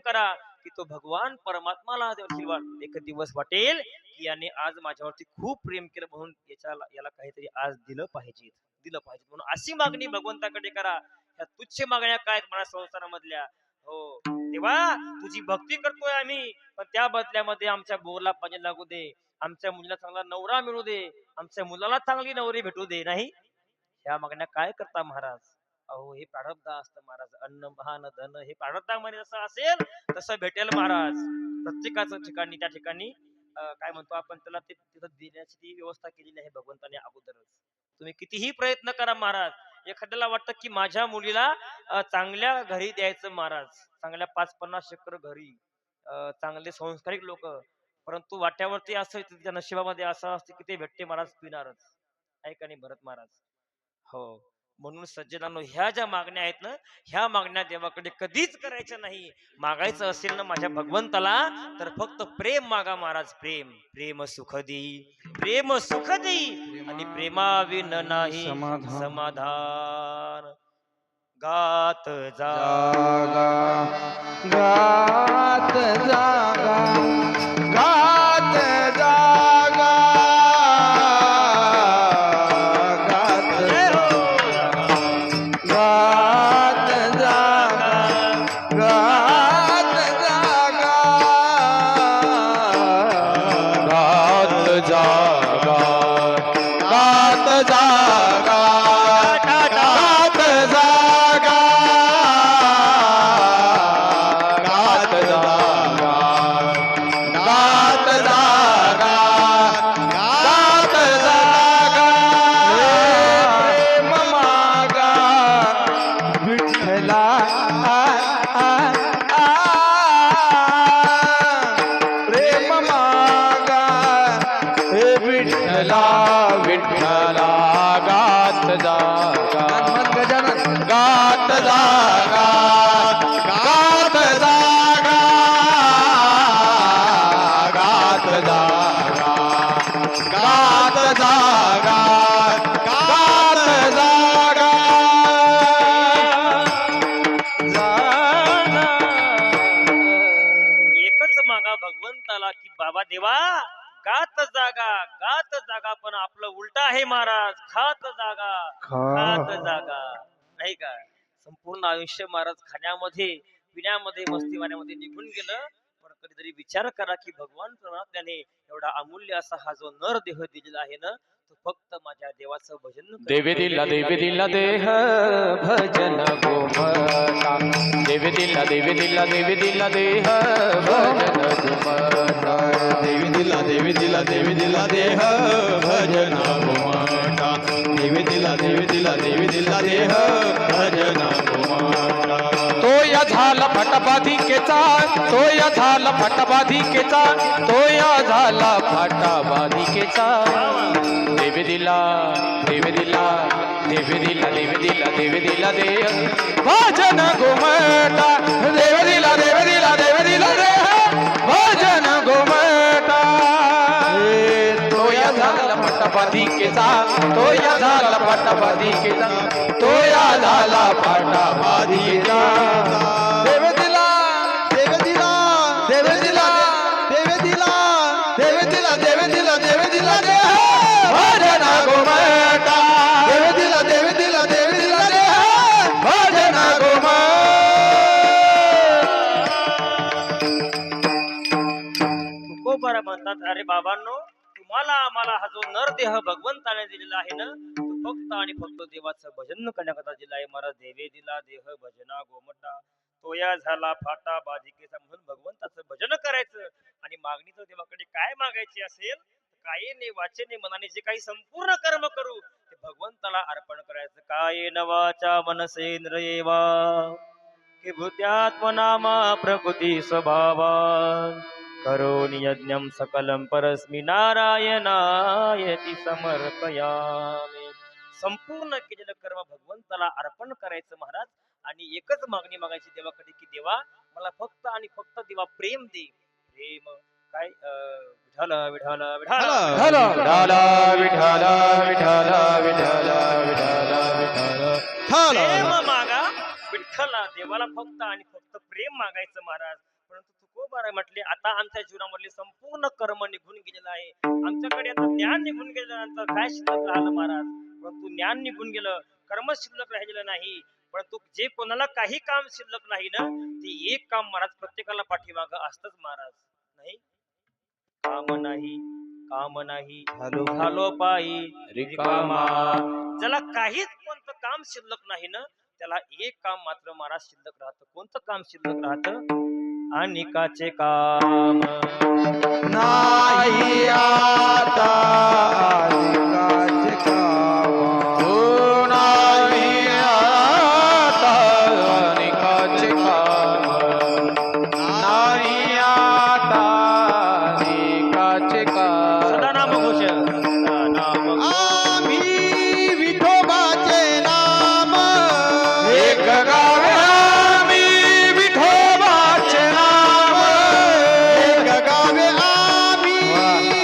Speaker 2: करा की तो भगवान परमात्माला देखील एक दिवस वाटेल की याने आज माझ्यावरती खूप प्रेम केलं, म्हणून याला काहीतरी आज दिलं पाहिजे. म्हणून अशी मागणी भगवंताकडे करा. ह्या तुच्छ मागण्या काय मला संसारामधल्या, हो तेव्हा तुझी भक्ती करतोय आम्ही, पण त्या बदल्यामध्ये आमच्या बोरला पाणी लागू दे, आमच्या मुलीला चांगला नवरा मिळू दे, आमच्या मुलाला चांगली नवरी भेटू दे. नाही, ह्या मागण्या काय करता महाराज? अहो हे प्रारब्ध असतं महाराज. अन्न महान धन हे प्रारब्धामध्ये जसं असेल तसं भेटेल महाराज. प्रत्येकाचं ठिकाणी त्या ठिकाणी काय म्हणतो आपण त्याला, ते तिथं देण्याची ती व्यवस्था केलेली आहे भगवंताने अगोदरच. तुम्ही कितीही प्रयत्न करा महाराज, एखाद्याला वाटतं की माझ्या मुलीला चांगल्या घरी द्यायचं महाराज, चांगल्या 5-50 एकर घरी, चांगले संस्कारिक लोक, परंतु वाट्यावरती असं तिच्या नशिबामध्ये असं असतं की ते भेटते महाराज पिणारच. ऐका नाही भरत महाराज. हो, म्हणून सज्जनांनो, ह्या ज्या मागण्या आहेत ना, ह्या मागण्या देवाकडे कधीच करायच्या नाही. मागायचं असेल ना माझ्या भगवंताला तर फक्त प्रेम मागा महाराज. प्रेम सुख देई, आणि प्रेमाविन नाही समाधान. गात
Speaker 1: जागा गात जागा गात जागा गात गात जागा गात जागा गात जागा गात जागा गात जागा गात जागा गात जागा गात जागा प्रेम मागा विठ्ठला प्रेम मागा हे विठ्ठला विठ्ठला गात जागा गात जागा गात जागा गात जागा गात जागा गात जागा जाना.
Speaker 2: एकच मागा भगवंताला की बाबा देवा, गात जागा पण आपलं उलट आहे महाराज. खात जागा नाही का? संपूर्ण आयुष्य महाराज खाण्यामध्ये पिण्यामध्ये मस्ती मारण्यामध्ये निघून गेलं. पण कधीतरी विचार करा की भगवान परमात्म्याने एवढा अमूल्य असा हा जो नर देह दिलेला आहे ना, तो फक्त माझ्या देवाचं भजन
Speaker 1: देवी दिला देह भजन गोमटा देवी दिला देह भजन गोमटा देवी दिला देह भजन गोमटा देवी दिला देह भजन गोमटा. तो या झाला फटाबाधिकेचा, तो या झाला फटाबाधिकेचा, तो या झाला फटाबाधिकेचा. देवी दिला देह भजन गोमटा देवी दिला देह भजन गोमटा. तो या झाला फटाबाधिकेचा, तो या झाला फटाबाधिकेचा, तो या झाला फटाबाधिकेचा. देवी दिला देवी दिला देह भजन गोमटा देवी दिला देह भजन गोमटा.
Speaker 2: तुकोबारा म्हणतात, अरे बाबांनो, तुम्हाला आम्हाला हा जो नरदेह भगवंताने दिलेला आहे ना, तो फक्त आणि फक्त देवाचं भजन करण्याकरता दिला आहे महाराज. देवे दिला देह भजना गोमटा, तो या झाला फाटा बाधिकेचा. म्हणून भगवंताचं भजन करायचं आणि मागणी तर देवाकडे काय मागायची असेल, कायेने वाचेने मनाने जे काही संपूर्ण कर्म करू ते भगवंताला अर्पण करायचं. कायेन वाचा मनसेंद्रियेवा कि भूत्यात्मनामा प्रकृती स्वभावा करोमि यज्ञं सकलं परस्मै नारायणायति समर्पयामि. संपूर्ण केलेलं कर्म भगवंताला अर्पण करायचं महाराज. आणि एकच मागणी मागायची देवाकडे की देवा, मला फक्त आणि फक्त देवा प्रेम दे. प्रेम काय? विठ्ठल विठ्ठल विठ्ठल प्रेम मागा, विठ्ठला देवाला फक्त आणि फक्त प्रेम मागायचं महाराज. परंतु तुकोबाराय म्हटले आता आमच्या जीवनामधले संपूर्ण कर्म निघून गेलेलं आहे. आमच्याकडे आता ज्ञान निघून गेल्यानंतर काय शिल्लक राहिलं महाराज. परंतु ज्ञान निघून गेलं, कर्म शिल्लक राहिलेलं नाही. परंतु जे कोणाला काही काम शिल्लक नाही ना, ते एक काम महाराज प्रत्येकाला पाठीमागं असतच महाराज. नाही काम नाही, काम नाही झालो पायी रिकामा. ज्याला काहीच कोणतं काम शिल्लक नाही ना, त्याला एक काम मात्र महाराज शिल्लक राहतं. कोणतं काम शिल्लक राहतं? अनिकाचे काम.
Speaker 1: नाही आता अनिकाचे काम. हो नाही आता अनिकाचे काम. नाही आता अनिकाचे काम.
Speaker 2: सदा नाम घोष, सदा नाम घोष.
Speaker 1: आम्ही विठोबाचे नाम एक गावे. आम्ही विठोबाचे नाम एक गावे. आम्ही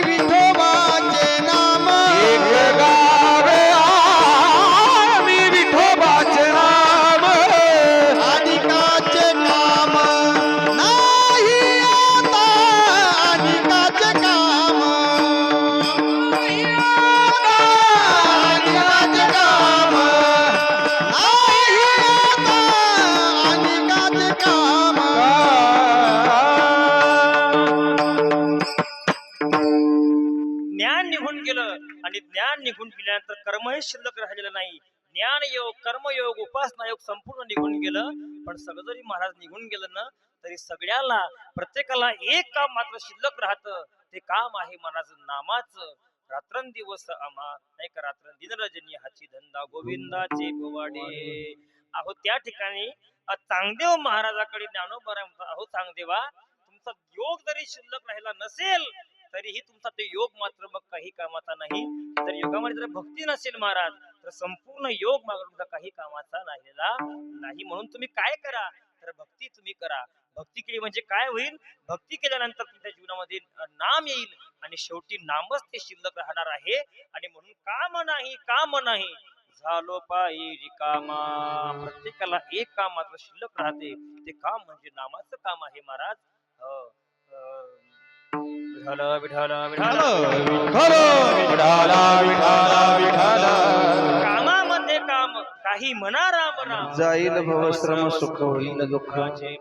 Speaker 1: विठोबाचे नाम एक गावे. आम्ही विठोबाचे नाम अनिकाचे काम. नाही आता अनिकाचे काम. नाही आता अनिकाचे काम. नाही आता अनिकाचे काम.
Speaker 2: ज्ञान निघून गेलं आणि ज्ञान निघून गेल्यानंतर कर्मही शिल्लक राहिलेलं नाही. ज्ञान योग, कर्मयोग, उपासना योग संपूर्ण निघून गेलं. पण सगळं जरी महाराज निघून गेलं ना, तरी सगळ्याला प्रत्येकाला एक काम मात्र शिल्लक राहतं. ते काम आहे महाराज नामाचं. रात्रंदिवस आम्हा नाही का, रात्रंदिन रजनी हाची धंदा गोविंदाचे पोवाडे. अहो त्या ठिकाणी चांगदेव महाराजाकडे ज्ञानोबा म्हणतात, अहो चांगदेवा तुमचा योग जरी शिल्लक राहिला नसेल तरीही तुमचा ते योग मात्र मग काही कामाचा नाही. जर योगामध्ये जर भक्ती नसेल महाराज, तर संपूर्ण योग मात्र तुमचा काही कामाचा राहिलेला नाही. म्हणून तुम्ही काय करा, तर भक्ती तुम्ही करा. भक्ती केली म्हणजे काय होईल? भक्ती केल्यानंतर तुमच्या जीवनामध्ये नाम येईल आणि शेवटी नामच ते शिल्लक राहणार आहे. आणि म्हणून काम नाही, काम नाही झालो पायी रिकामा. प्रत्येकाला एक काम मात्र शिल्लक राहते. ते काम म्हणजे नामाचं काम आहे महाराज. विठ्ठल विठ्ठल विठ्ठल.
Speaker 1: विठाला विठाला विठाला.
Speaker 2: कामामध्ये काम काही म्हणा राम राम.
Speaker 1: जाईल भवश्रम सुख होईल दुःख.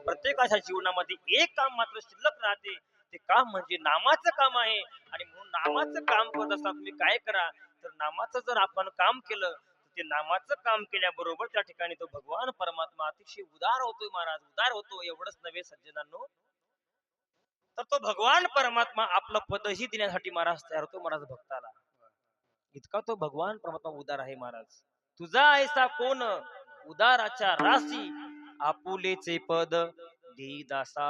Speaker 2: प्रत्येकाच्या जीवनामध्ये एक काम मात्र शिल्लक राहते. ते काम म्हणजे नामाचं काम आहे. आणि म्हणून नामाचं काम करत असताना तुम्ही काय करा, तर नामाचं जर आपण काम केलं, ते नामाचं काम केल्याबरोबर त्या ठिकाणी तो भगवान परमात्मा अतिशय उदार होतोय महाराज. उदार होतो एवढंच नव्हे सज्जनांनो, तर तो भगवान परमात्मा आपलं पदही देण्यासाठी महाराज तयार होतो महाराज भक्ताला. इतका तो भगवान परमात्मा उदार आहे महाराज. तुझा ऐसा कोण उदाराच्या राशी, आपुलेचे पद देई दासा.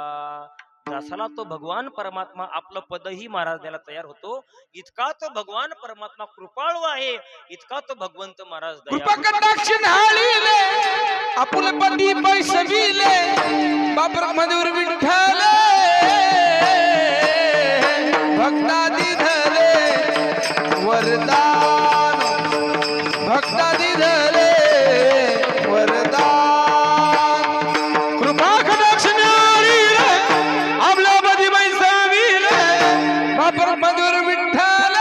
Speaker 2: दासाला तो भगवान परमात्मा आपलं पदही महाराज द्यायला तयार होतो. इतका तो भगवान परमात्मा कृपाळू आहे. इतका तो भगवंत महाराज
Speaker 1: कृपा कटाक्ष ढाळीले आपुलपती पैसविले बापर मधुर विठ्ठल भक्तादी धरे वरदान. भक्तादी धरे वरदान. कृपा कटाक्ष ढाळीले आपुलपती पैसविले बापर मधुर विठ्ठल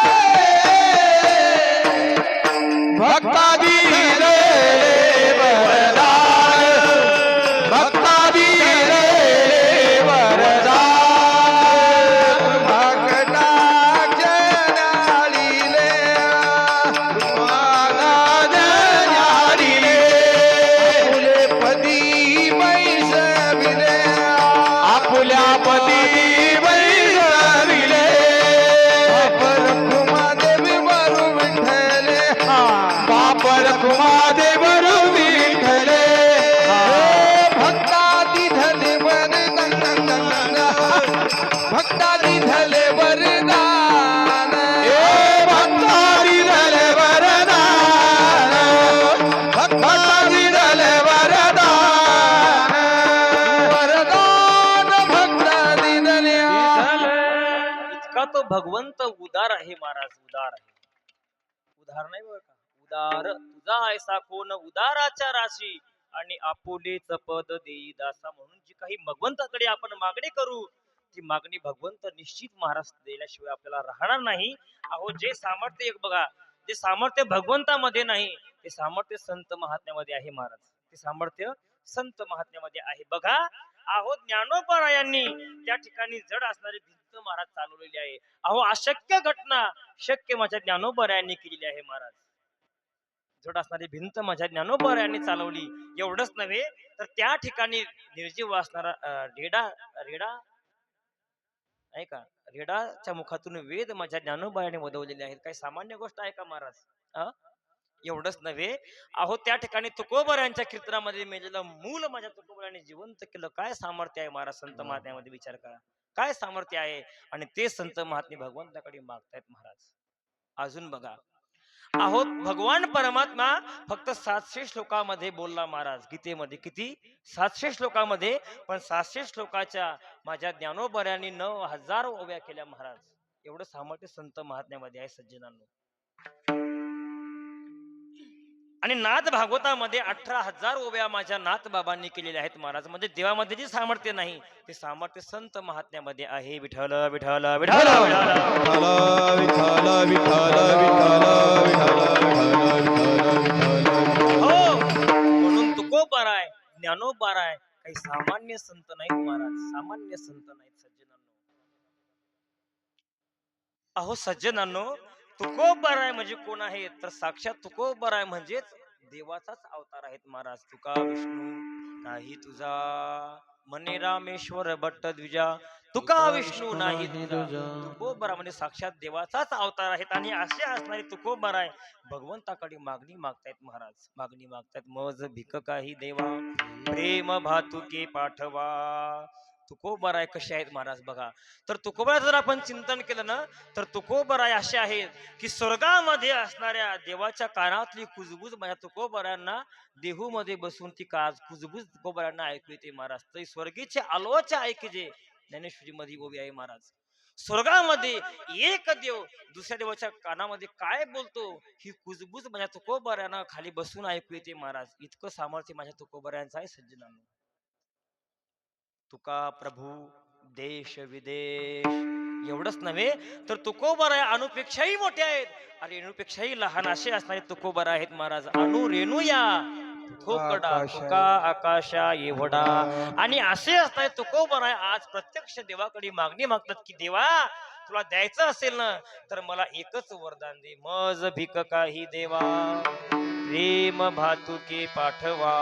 Speaker 1: भक्तादी रे वरदान. भक्तादी रे वरदान. भक्ताच्या न्याळीले कृपानाद न्याळीले आपुले पदी बैसविले. आपुल्या पदी बैसविले बापर कुमादेवी वरु विठ्ठले. बापर कुमादेवर विठ्ठले. भक्तादी धले वरदान. भक्तादी धले वरदान. भक्तादी धले वरदान. भक्तादी धले वरदान. वरदान भक्तादी धले.
Speaker 2: इतका तो भगवंत उदार आहे महाराज. उदार आहे, उदार नाही बरं का, उदार. तुझा ऐसा कोण उदाराच्या राशी, आणि आपुलेच पद देई दासा, म्हणून जी काही भगवंताकडे आपण मागणी करू ती मागणी भगवंत निश्चित महाराज दिल्याशिवाय आपल्याला राहणार नाही. अहो जे सामर्थ्य एक बघा, जे सामर्थ्य भगवंतामध्ये नाही ते सामर्थ्य संत महात्म्यामध्ये आहे महाराज. ते सामर्थ्य संत महात्म्यामध्ये आहे. बघा अहो ज्ञानोबरायांनी त्या ठिकाणी जड असणारी भिंत महाराज चालवलेली आहे. अहो अशक्य घटना शक्य माझ्या ज्ञानोबरायांनी केलेली आहे महाराज. जड असणारी भिंत माझ्या ज्ञानोबरायांनी चालवली. एवढंच नव्हे तर त्या ठिकाणी निर्जीव असणारा रेडा रेडा आहे का, रेडाच्या मुखातून वेद माझ्या ज्ञानोबरायांनी वदवलेले आहेत. काही सामान्य गोष्ट आहे का महाराज? एवढंच नव्हे अहो त्या ठिकाणी तुकोबरायांच्या कीर्तनामध्ये मेलेलं मूल माझ्या तुकोबरायांनी जिवंत केलं. काय सामर्थ्य आहे महाराज संत महात्म्यामध्ये, विचार करा काय सामर्थ्य आहे. आणि ते संत महात्मे भगवंताकडे मागतायत महाराज. अजून बघा अहो भगवान परमात्मा फक्त 700 श्लोकामध्ये बोलला महाराज गीतेमध्ये. किती? 700 श्लोकामध्ये. पण 700 श्लोकाच्या माझ्या ज्ञानोबरायांनी 9000 ओव्या केल्या महाराज. एवढं सामर्थ्य संत महात्म्यामध्ये आहे सज्जनांनो. आणि नाथ भागवतामध्ये 18,000 ओव्या माझ्या नाथ बाबांनी केलेल्या आहेत महाराज. म्हणजे देवामध्ये जे सामर्थ्य नाही ते सामर्थ्य संत महात्म्यामध्ये आहे. विठ्ठल विठ्ठल विठ्ठल हो, म्हणून तुकोबाराय ज्ञानोबाराय काही सामान्य संत नाहीत महाराज, सामान्य संत नाहीत सज्जनांनो. अहो सज्जनांनो तुकोबाराय म्हणजे कोण आहे तर साक्षात तुकोबाराय म्हणजेच देवाचाच अवतार आहेत महाराज. तुका विष्णू नाही तुझा मने रामेश्वर भट्ट द्विजा, तुका विष्णू नाही तुझा. तुकोबाराय म्हणजे साक्षात देवाचाच अवतार आहेत. आणि असे असणारे तुकोबाराय भगवंताकडे मागणी मागतायत महाराज. मागणी मागतायत मज भिक काही देवा प्रेम भातुके पाठवा. तुकोबाराय कसे आहेत महाराज बघा. तर तुकोबाराय जर आपण चिंतन केलं ना तर तुकोबाराय असे आहेत की स्वर्गामध्ये असणाऱ्या देवाच्या कानातली कुजबूज माझ्या तुकोबारायांना देहूमध्ये बसून ती कुजबूज तुकोबारायांना ऐकू येते महाराज. तर स्वर्गीचे आलोचे ऐकजे ज्ञानेश्वरी मध्ये ओवी आहे महाराज. स्वर्गामध्ये एक देव दुसऱ्या देवाच्या कानामध्ये काय बोलतो ही कुजबूज माझ्या तुकोबारायांना खाली बसून ऐकू येते महाराज. इतकं सामर्थ्य माझ्या तुकोबारायांचं आहे सज्जनांनो. तुका प्रभू देश विदेश एवढंच नव्हे तर तुकोबाराय अणुपेक्षाही मोठे आहेत. अरे रेणूपेक्षाही लहान असे असणारे तुकोबाराय आहेत महाराज. अणु रेणूया थोकडा तुका आकाशा एवढा. आणि असे असणारे तुकोबाराय आज प्रत्यक्ष देवाकडे मागणी मागतात की देवा तुला द्यायचं असेल ना तर मला एकच वरदान दे. मज भिक काही देवा प्रेम भातुके पाठवा.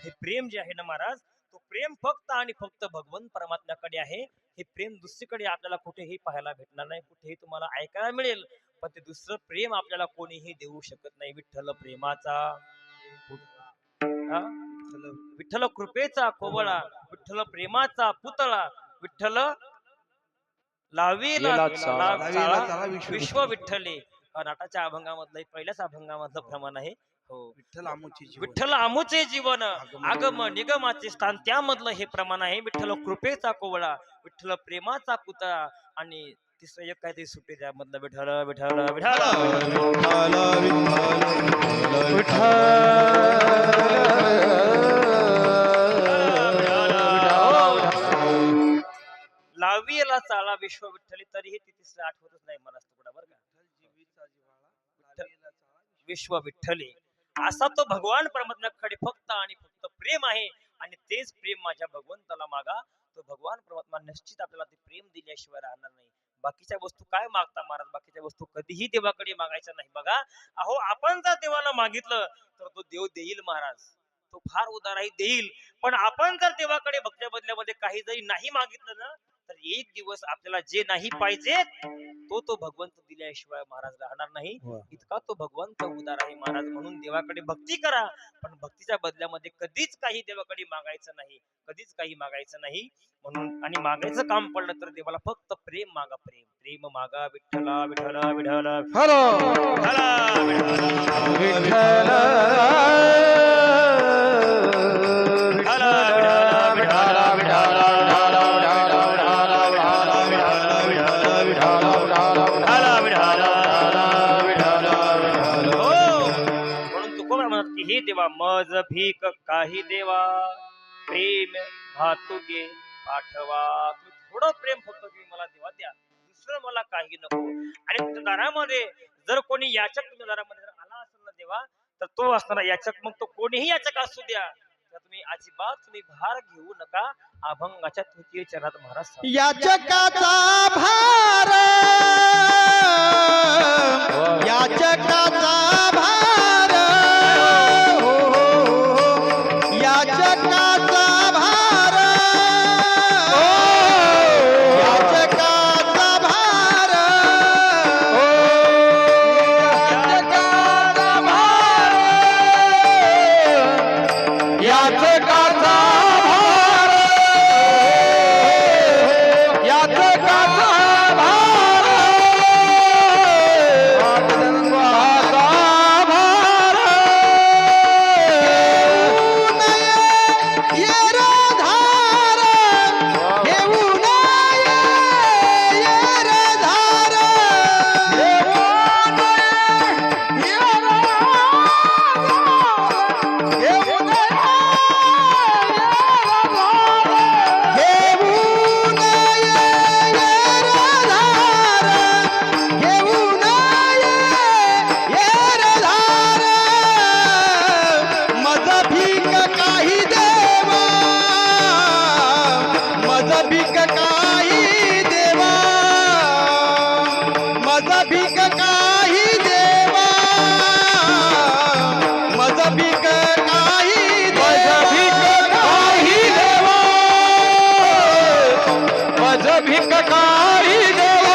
Speaker 2: हे प्रेम जे आहे ना महाराज तो प्रेम फक्त आणि फक्त भगवंत परमात्म्याकडे आहे. हे प्रेम दुसरीकडे आपल्याला कुठेही पाहायला भेटणार नाही, कुठेही तुम्हाला ऐकायला मिळेल. पण ते दुसरं प्रेम आपल्याला कोणीही देऊ शकत नाही. विठ्ठल प्रेमाचा विठ्ठल कृपेचा कोवळा, विठ्ठल प्रेमाचा पुतळा, विठ्ठल लावीला विश्व विठ्ठले. नाटाच्या अभंगामधलं पहिल्याच अभंगामधलं प्रमाण आहे. विठ्ठल आमुचे जीवन आगम निगमाचे स्थान त्यामधलं हे प्रमाण आहे. विठ्ठल कृपेचा कोवळा, विठ्ठल प्रेमाचा पुतळा. आणि तिसरं एक काहीतरी सुटे त्यामधलं विठ्ठल विठ्ठल विठ्ठल लावीला चाला विश्व विठ्ठली. तरीही ती तिसरं आठवतच नाही मला तुकडा बरं का. विश्व विठ्ठली असा तो भगवान परमात्म्याकडे फक्त आणि फक्त प्रेम आहे. आणि तेच प्रेम माझ्या भगवंताला मागा. तो भगवान परमात्मा निश्चित आपल्याला ते प्रेम दिल्याशिवाय राहणार नाही. बाकीच्या वस्तू काय मागता महाराज, बाकीच्या वस्तू कधीही देवाकडे मागायच्या नाही. बघा अहो आपण जर देवाला मागितलं तर तो देव देईल महाराज. तो फार उदारही देईल. पण आपण जर देवाकडे भक्त्या बदल्यामध्ये काही जरी नाही मागितलं ना तर एक दिवस आपल्याला जे नाही पाहिजे तो भगवंत दिल्याशिवाय महाराज राहणार नाही. इतका तो भगवंत उदार आहे महाराज. म्हणून देवाकडे भक्ती करा पण भक्तीच्या बदल्यामध्ये कधीच काही देवाकडे मागायचं नाही, कधीच काही मागायचं नाही. म्हणून आणि मागायचं काम पडलं तर देवाला फक्त प्रेम मागा. प्रेम प्रेम मागा. विठ्ठला विठ्ठला विठ्ठला देवा मज मज भीक काही देवा प्रेम भातुके पाठवा. तुम्ही थोडं प्रेम फक्त तुम्ही मला देवा द्या, दुसरं मला काही नको. आणि तुमच्या दारामध्ये जर कोणी याचक तुमच्या दारामध्ये जर आला असेल ना देवा, तर तो असणारा याचक, मग तो कोणीही याचक असू द्या, तर तुम्ही अजिबात तुम्ही भार घेऊ नका. अभंगाच्या तृतीय चरणात महाराज सांगतात.
Speaker 1: याचकाचा भार, याचकाचा भार, हो, याचकाचा भार, याचकाचा भार, याचकाचा भार, याचकाचा भार, याचकाचा भार, भीक काही देवा, मज भीक काही देवा, मज भीक काही देवा, मज भीक काही देवा, काही देवा, मज भीक काही देवा,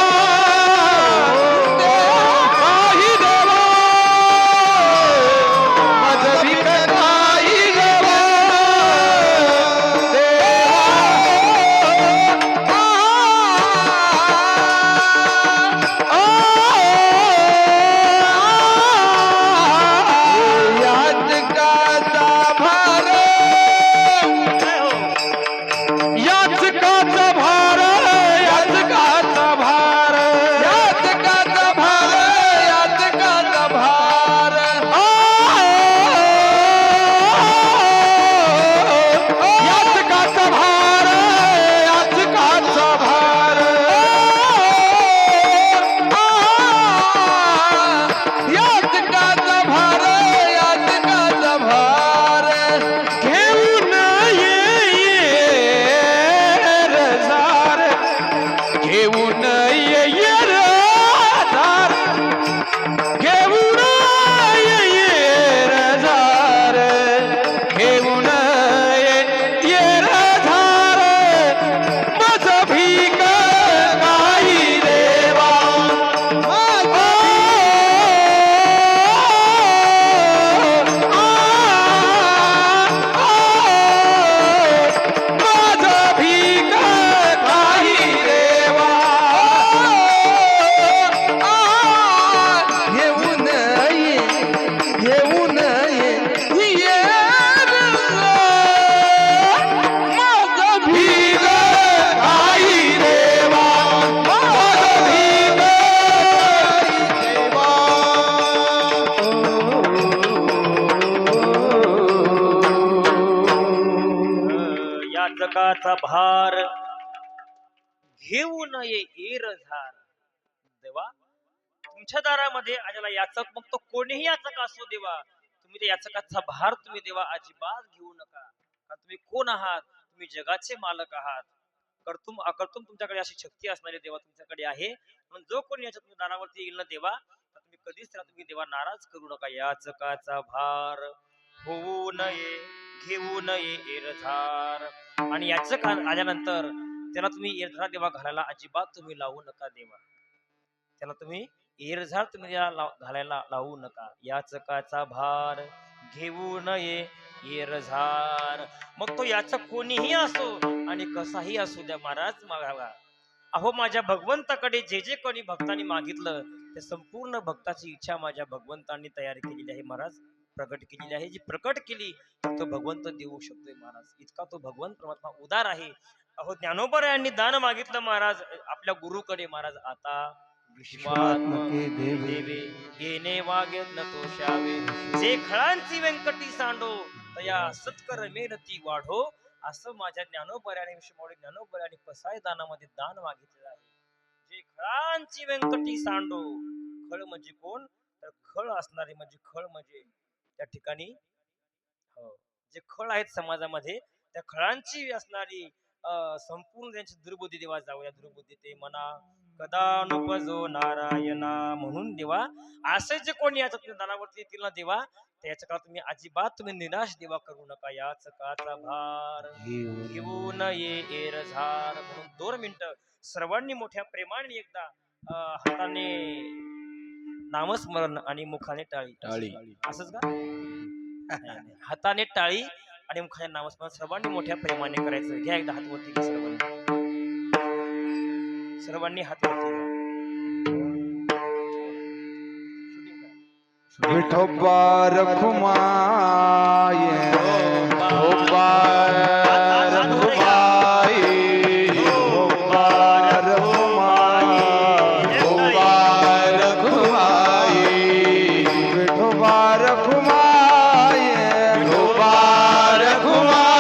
Speaker 2: याचकाचा भार घेऊ नये एरझार. देवा तुमच्या दारामध्ये आलेला याचक, मग तो कोणीही याचक असो देवा, तुम्ही त्या याचकाचा भार तुम्ही देवा अजिबात घेऊ नका. कारण तुम्ही कोण आहात? तुम्ही जगाचे मालक आहात. कर्तुम अकर्तुम तुमच्याकडे अशी शक्ती असणारी देवा तुमच्याकडे आहे. म्हणून जो कोणी याच्या तुमच्या दारावरती येईल ना देवा, तर तुम्ही कधीच त्याला तुम्ही देवा नाराज करू नका. याचकाचा भार होऊ नये घेऊ नये एरझार. आणि याचक आल्यानंतर त्याला तुम्ही एरझार देवा घालायला अजिबात तुम्ही लावू नका देवा. त्याला तुम्ही एरझार तुम्ही घालायला लावू नका. याचकाचा भार घेऊ नये एरझार. मग तो याचक कोणीही असो आणि कसाही असू द्या महाराज मागावा. अहो माझ्या भगवंताकडे जे जे कोणी भक्तांनी मागितलं ते संपूर्ण भक्ताची इच्छा माझ्या भगवंतांनी तयार केलेली आहे महाराज, प्रकट केलेली आहे. जी प्रकट केली तो भगवंत देऊ शकतोय महाराज. इतका तो भगवंत परमात्मा उदार आहे. अहो ज्ञानोबा यांनी दान मागितलं महाराज आपल्या गुरुकडे महाराज. आता विश्वात्मके देवे येणे वागे न तोषावे, जे खळांची व्यंकटी सांडो तया सत्कर मेहनती वाढो असं माझ्या ज्ञानोबऱ्याने विषमोडी ज्ञानोबऱ्याने पसाय दानामध्ये दान मागितलेलं आहे. जे खळांची व्यंकटी सांडो, खळ म्हणजे कोण तर खळ असणारे म्हणजे खळ म्हणजे त्या ठिकाणी जे खळ आहेत समाजामध्ये त्या खळांची असणारी संपूर्ण त्यांची दुर्बुद्धी देवा जाऊया दुर्बुद्धी ते मना कदा नुपजो नारायणा म्हणून देवा असे जे कोणी याच्या दानावरती येतील ना देवा त्याच्या काळात तुम्ही अजिबात तुम्ही निराश देवा करू नका याच काचा भार घेऊ नये एरझार म्हणून 2 मिनिटं सर्वांनी मोठ्या प्रेमाने एकदा हाताने नामस्मरण आणि मुखाने टाळी
Speaker 1: टाळी.
Speaker 2: असंच का हाताने टाळी आणि मुखाने नामस्मरण सर्वांनी मोठ्या प्रेमाने करायचं. घ्या एकदा हात वरती घ्या सर्वांनी हात वरती घ्या.
Speaker 1: विठोबा रखुमाय विठोबा रखुमाय विठोबा रखुमाय विठोबा रखुमाय विठोबा रखुमाय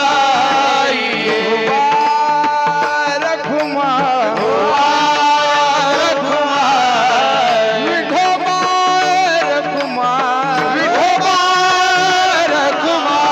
Speaker 1: विठोबा रखुमाय विठोबा रखुमाय विठोबा रखुमाय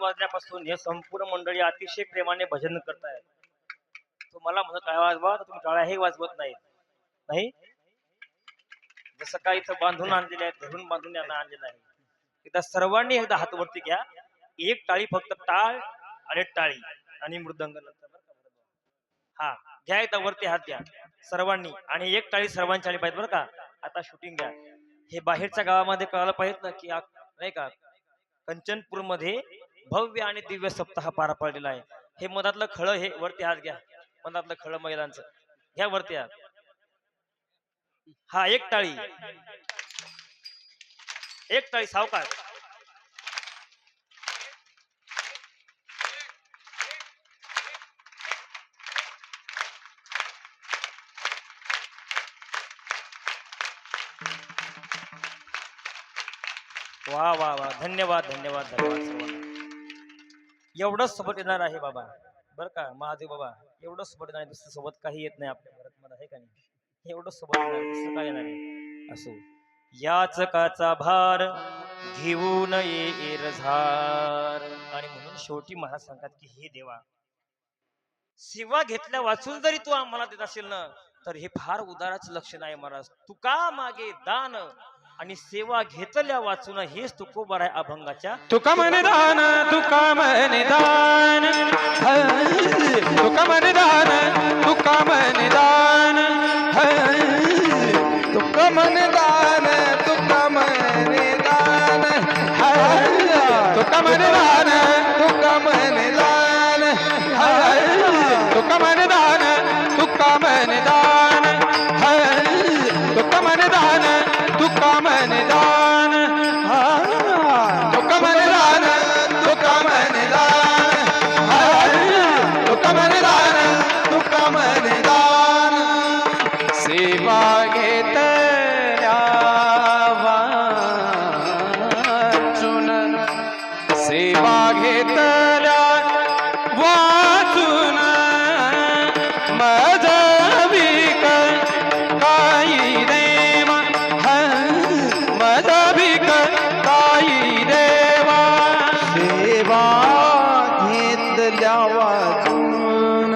Speaker 2: वाजल्यापासून हे संपूर्ण मंडळी अतिशय प्रेमाने भजन करतायत. तुम्हाला म्हणत टाळ्या वाजवा तर तुम्ही टाळ्याही वाजवत नाही. जसं काय इथं बांधून आणलेले आहेत, धरून बांधून यांना आणलेलं आहे. एकदा सर्वांनी एकदा हात वरती घ्या. एक टाळी फक्त टाळ आणि टाळी आणि मृदंग नंतर बरं का. हा घ्या एकदा वरती हात घ्या सर्वांनी आणि एक टाळी सर्वांची आली पाहिजे बरं का. आता शूटिंग घ्या. हे बाहेरच्या गावामध्ये कळायला पाहिजे ना की नाही का कंचनपूर मध्ये भव्य आणि दिव्य सप्ताह पार पडलेला आहे. हे मधातलं खळं हे वरती हात घ्या. मधातलं खळं महिलांचं घ्या वरती हात. हा एक टाळी सावकाश. वा वा वा धन्यवाद धन्यवाद धन्यवाद सर्वांना. एवढंच सोबत येणार आहे बाबा बरं का महादेव बाबा. एवढंच सोबत येणार आहे, दुसरं सोबत काही येत नाही आपल्या घरात मला आहे का नाही. एवढंच सोबत येणार आहे, दुसरं काय येणार आहे. असो याचकाचा भार घेऊन येर झार. आणि म्हणून शेवटी महाराज सांगतात की हे देवा सेवा घेतल्या वाचून जरी तू आम्हाला देत असेल ना तर हे फार उदाराचं लक्षण आहे महाराज. तुका मागे दान आणि सेवा घेतल्या वाचून हेच तुकोबर आहे अभंगाच्या.
Speaker 1: तुका म्हणे दान तुका म्हणे दान तुका म्हणे दान तुका म्हणे दान तुका म्हणे दान तुका म्हणे दान तुका म्हणे दान तुका म्हणे दान तुका म्हणे दान तुका म्हणे दान तुका म्हणे दान तुका म्हणे दान तुका म्हणे दान तुका म्हणे दान तुका म्हणे दान तुका म्हणे दान. सेवा घेतल्या वाचून सेवा घेतल्या वाचून माझा भीक काही देवा माझा भीक काही देवा. सेवा घेतल्या वाचून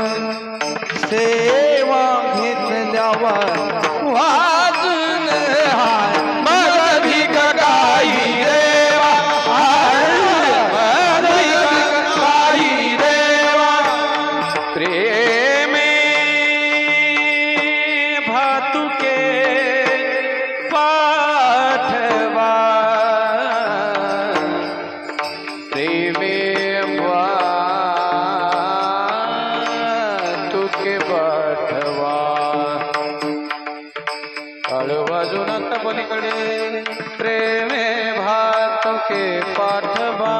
Speaker 1: सेवा घेतल्या वाचून माझा भीक काही देवा माझा भीक काही देवा. प्रेमे भातुके पाठवा प्रेमे भातुके पाठवा. वाजून पलीकडे प्रेमे भातुके पाठवा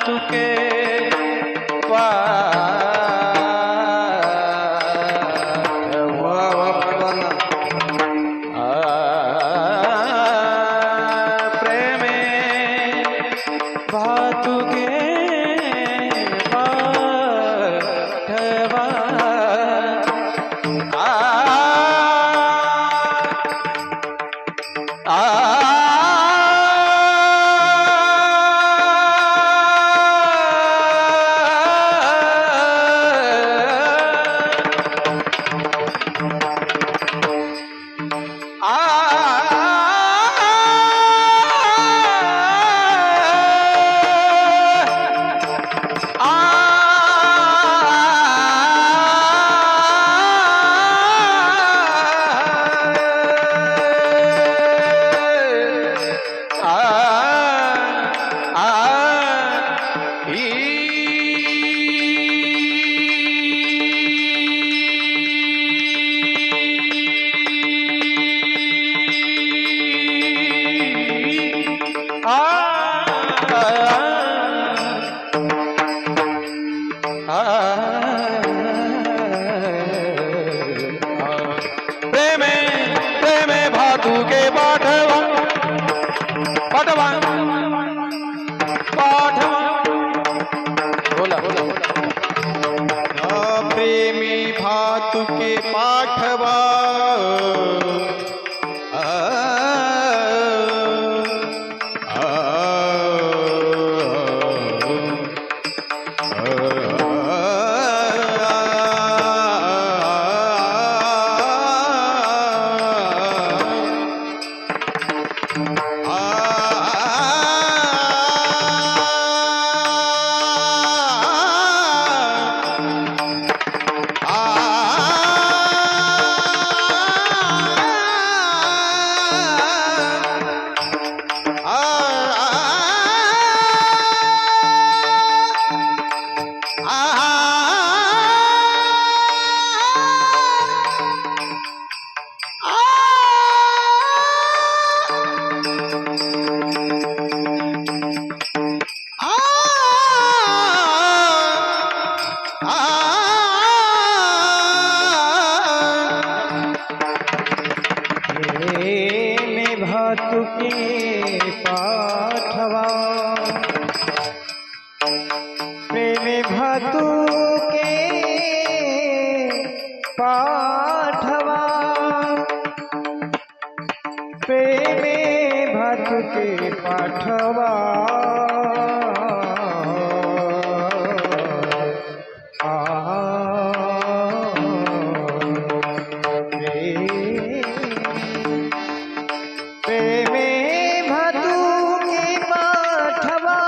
Speaker 1: तुके प्रेमे भातुके प्रेमे प्रेमे भातुके पाठवा पाठवा पाठवा. बोला बोला प्रेमी भातुके पाठवा
Speaker 3: भातुके पाठवा प्रेमे भातुके पाठवा प्रेमे भातुके पाठवा प्रेमे भातुके पाठवा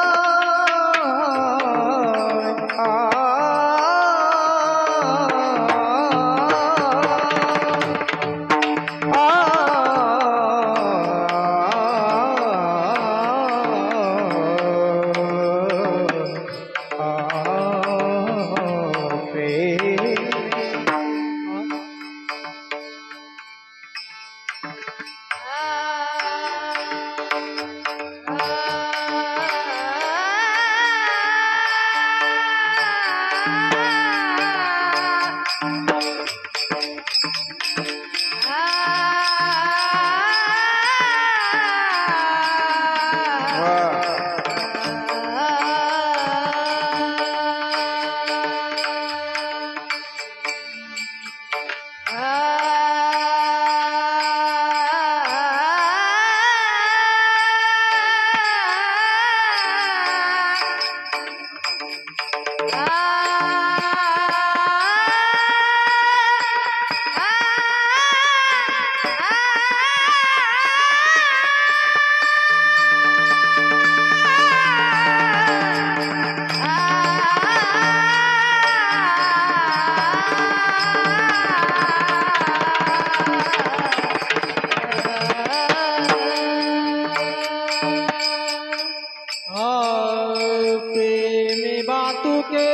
Speaker 3: प्रेमे भातुके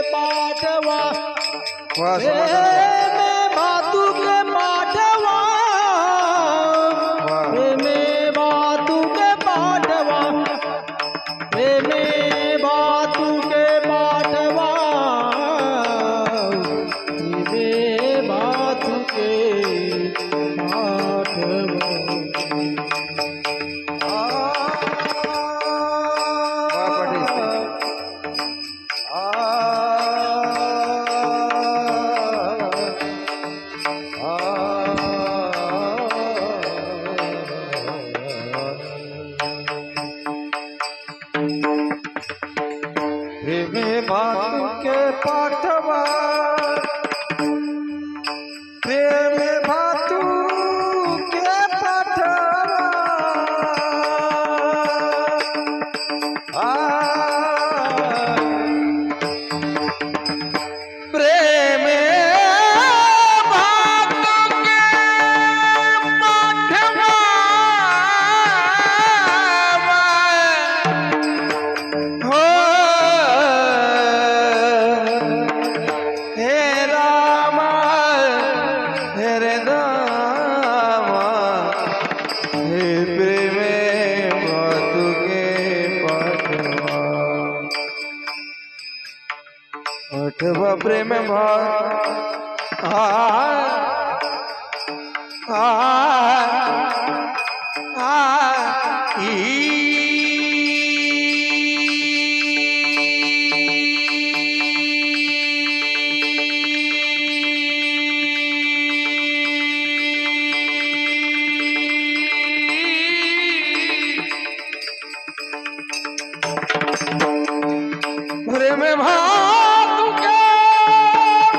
Speaker 3: पाठवा प्रेमे भातुके पाठवा प्रेमे भातुके पाठवा प्रेमे भातुके पाठवा प्रेमे भातुके प्रेमे भातुके पाठवा प्रेमे भातुके पाठवा
Speaker 1: प्रेमे भातुके पाठवा हो हे राम हे राम हे प्रेमे भातुके पाठवा पाठवा प्रेम भात प्रेम भातुके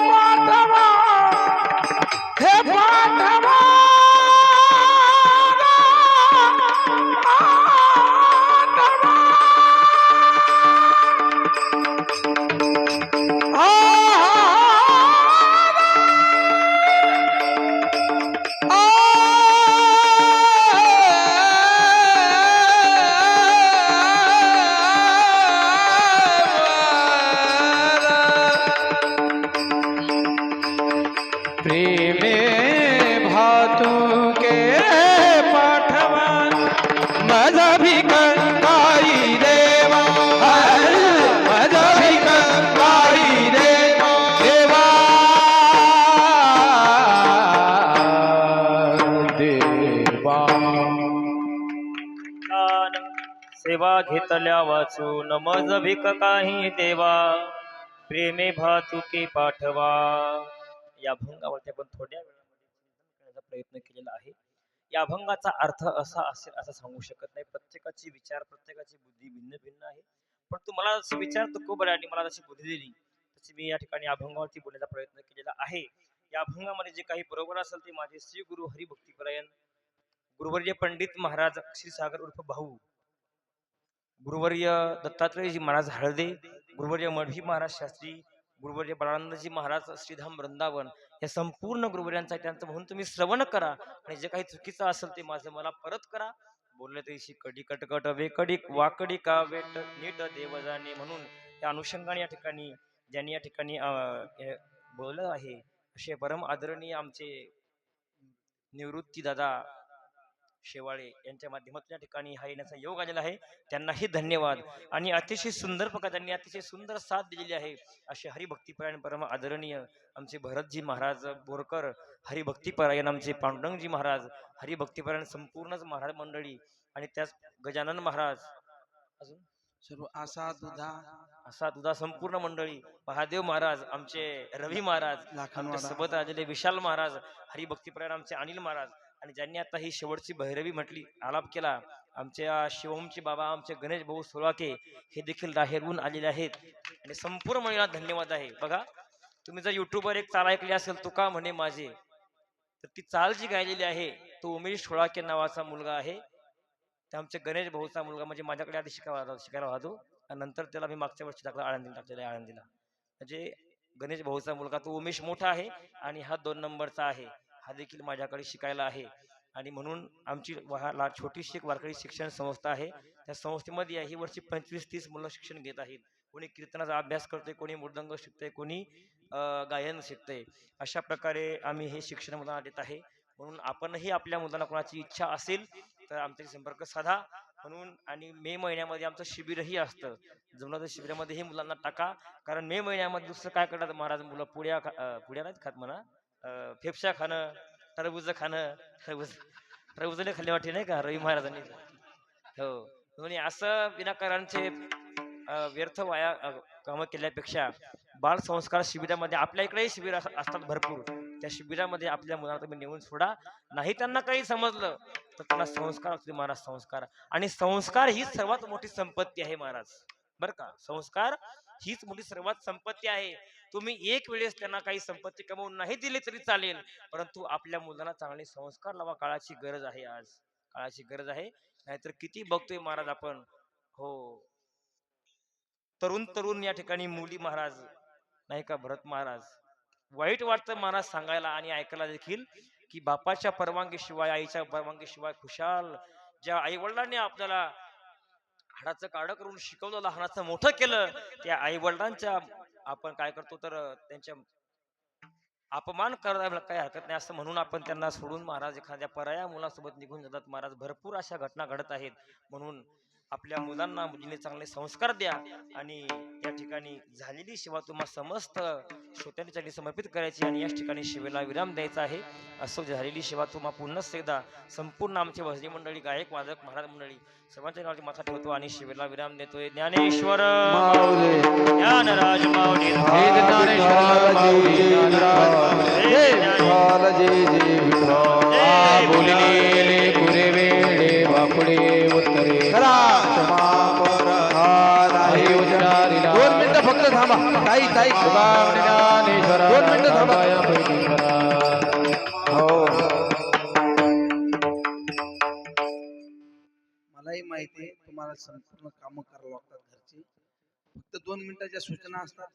Speaker 1: पाठवा हे पाठवा प्रेमे भातुके पाठवा माझा भिकारी देवा माझा भिकारी देवा देवा
Speaker 2: सेवा घेतल्या वाचून मज भिक काही देवा प्रेमे भातुके पाठवा. या अभंगावरती आपण थोड्या वेळामध्ये चिंतन करण्याचा प्रयत्न केलेला आहे. या अभंगाचा अर्थ असा असेल असं सांगू शकत नाही. प्रत्येकाची विचार प्रत्येकाची बुद्धी भिन्न भिन्न आहे. पण तू मला जसे विचार तू बरं आणि मला जशी बुद्धी दिली तशी मी या ठिकाणी अभंगावरती बोलण्याचा प्रयत्न केलेला आहे. या अभंगामध्ये जे काही बरोबर असेल ते माझे श्री गुरु हरिभक्तीपरायण गुरुवर्य पंडित महाराज क्षीरसागर उर्फ भाऊ, गुरुवर्य दत्तात्रेयजी महाराज हळदे, गुरुवर्य मढवी महाराज शास्त्री, गुरुवर्य बळानंदजी महाराज श्रीधाम वृंदावन या संपूर्ण गुरुवर्यांचा त्यांचं म्हणून तुम्ही श्रवण करा आणि जे काही चुकीचं असेल ते माझं मला परत करा. बोलले तैशी कडी कटकट वेकडी वाकडी का वेट नीट देव जाणे. म्हणून त्या अनुषंगाने या ठिकाणी ज्यांनी या ठिकाणी बोललं आहे असे परम आदरणीय आमचे निवृत्ती दादा शेवाळे यांच्या माध्यमातून या ठिकाणी हा येण्याचा योग आलेला आहे. त्यांनाही धन्यवाद. आणि अतिशय सुंदर प्रकारे त्यांनी अतिशय सुंदर साथ दिलेली आहे असे हरिभक्तीपरायण परम आदरणीय आमचे भरतजी महाराज बोरकर, हरिभक्तीपरायण आमचे पांडुरंगजी महाराज, हरिभक्तीपरायण संपूर्णच महाराज मंडळी आणि त्याच गजानन महाराज, अजून
Speaker 4: सर्व
Speaker 2: असा तुझा संपूर्ण मंडळी, महादेव महाराज, आमचे रवी महाराज, आमच्या सोबत आलेले विशाल महाराज, हरिभक्तीपरायण आमचे अनिल महाराज आणि ज्यांनी आता ही शेवटची भैरवी म्हटली आलाप केला आमच्या शिवमचे बाबा आमचे गणेश भाऊ सोळाके हे देखील राहेरून आलेले आहेत आणि संपूर्ण मंडळीला धन्यवाद आहे. बघा तुम्ही जर युट्यूबवर एक चाल ऐकली असेल तुका म्हणे माझे, तर ती चाल जी गायलेली आहे तो उमेश सोळाके नावाचा मुलगा आहे. ते आमचे गणेश भाऊचा मुलगा, म्हणजे माझ्याकडे आधी शिकायला वाहतो आणि नंतर त्याला मी मागच्या वर्षी टाकला टाकलेला आहे आळंदीला. म्हणजे गणेश भाऊचा मुलगा तो उमेश मोठा आहे आणि हा 2 नंबरचा आहे. हा देखील माझ्याकडे शिकायला आहे आणि म्हणून आमची छोटीशी एक वारकरी शिक्षण संस्था आहे. त्या संस्थेमध्ये ही वर्षी 25-30 मुलं शिक्षण घेत आहेत. कोणी कीर्तनाचा अभ्यास करते, कोणी मृदंग शिकते, कोणी गायन शिकते. अशा प्रकारे आम्ही हे शिक्षण मुलांना देत आहे. म्हणून आपणही आपल्या मुलांना कोणाची इच्छा असेल तर आमच्याशी संपर्क साधा. म्हणून आणि मे महिन्यामध्ये आमचं शिबिरही असतं. जमलं शिबिरामध्येही मुलांना टाका, कारण मे महिन्यामध्ये दुसरं काय करतात महाराज मुलं पुड्या नाहीत खात म्हणा, फेफशा खाणं, टरबूज खाणं, टरबूजने खाल्ले वाटते नाही का रवी महाराजांनी. हो म्हणजे असं विनाकारांचे व्यर्थ वाया कामं केल्यापेक्षा बाल संस्कार शिबिरामध्ये आपल्या इकडेही शिबिर असतात भरपूर. त्या शिबिरामध्ये आपल्या मुलांना तुम्ही नेऊन सोडा. नाही त्यांना काही समजलं तर त्यांना संस्कार असते महाराज, संस्कार. आणि संस्कार ही सर्वात मोठी संपत्ती आहे महाराज, बर का. संस्कार हीच मोठी सर्वात संपत्ती आहे. तुम्ही एक वेळेस त्यांना काही संपत्ती कमवून नाही दिली तरी चालेल, परंतु आपल्या मुलांना चांगले संस्कार लावा. काळाची गरज आहे, आज काळाची गरज आहे. नाहीतर किती बघतोय महाराज आपण, हो तरुण या ठिकाणी मुली महाराज नाही का, भरत महाराज, वाईट वाटतं महाराज सांगायला आणि ऐकायला देखील की बापाच्या परवानगीशिवाय आईच्या परवानगीशिवाय खुशाल ज्या आई वडिलांनी आपल्याला हाडाचं काढं करून शिकवलं, लहानाचं मोठं केलं, त्या आई वडिलांच्या आपण काय करतो तर त्यांच्या अपमान करायला काही हरकत नाही असं म्हणून आपण त्यांना सोडून महाराज एखाद्या पराया मुलासोबत निघून जातात महाराज. भरपूर अशा घटना घडत आहेत. म्हणून आपल्या मुलांना मुलीने चांगले संस्कार द्या आणि या ठिकाणी झालेली सेवा तुम्हाला समस्त श्रोत्यांसाठी समर्पित करायची आणि याच ठिकाणी सेवेला विराम द्यायचा आहे. असं झालेली सेवा तुम्हाला पुन्हा एकदा संपूर्ण आमचे भजनी मंडळी, गायक, वादक, महाराज मंडळी सर्वांच्या नावाची माथा ठेवतो आणि सेवेला विराम देतोय. ज्ञानेश्वर ज्ञानराज माऊली,
Speaker 1: दोन मिनिटं फक्त थांबा. ताई 2 मिनिटं थांबा. हो
Speaker 4: मलाही माहिती आहे तुम्हाला संपूर्ण कामं करावं लागतात घरची. फक्त 2 मिनिटाच्या सूचना असतात.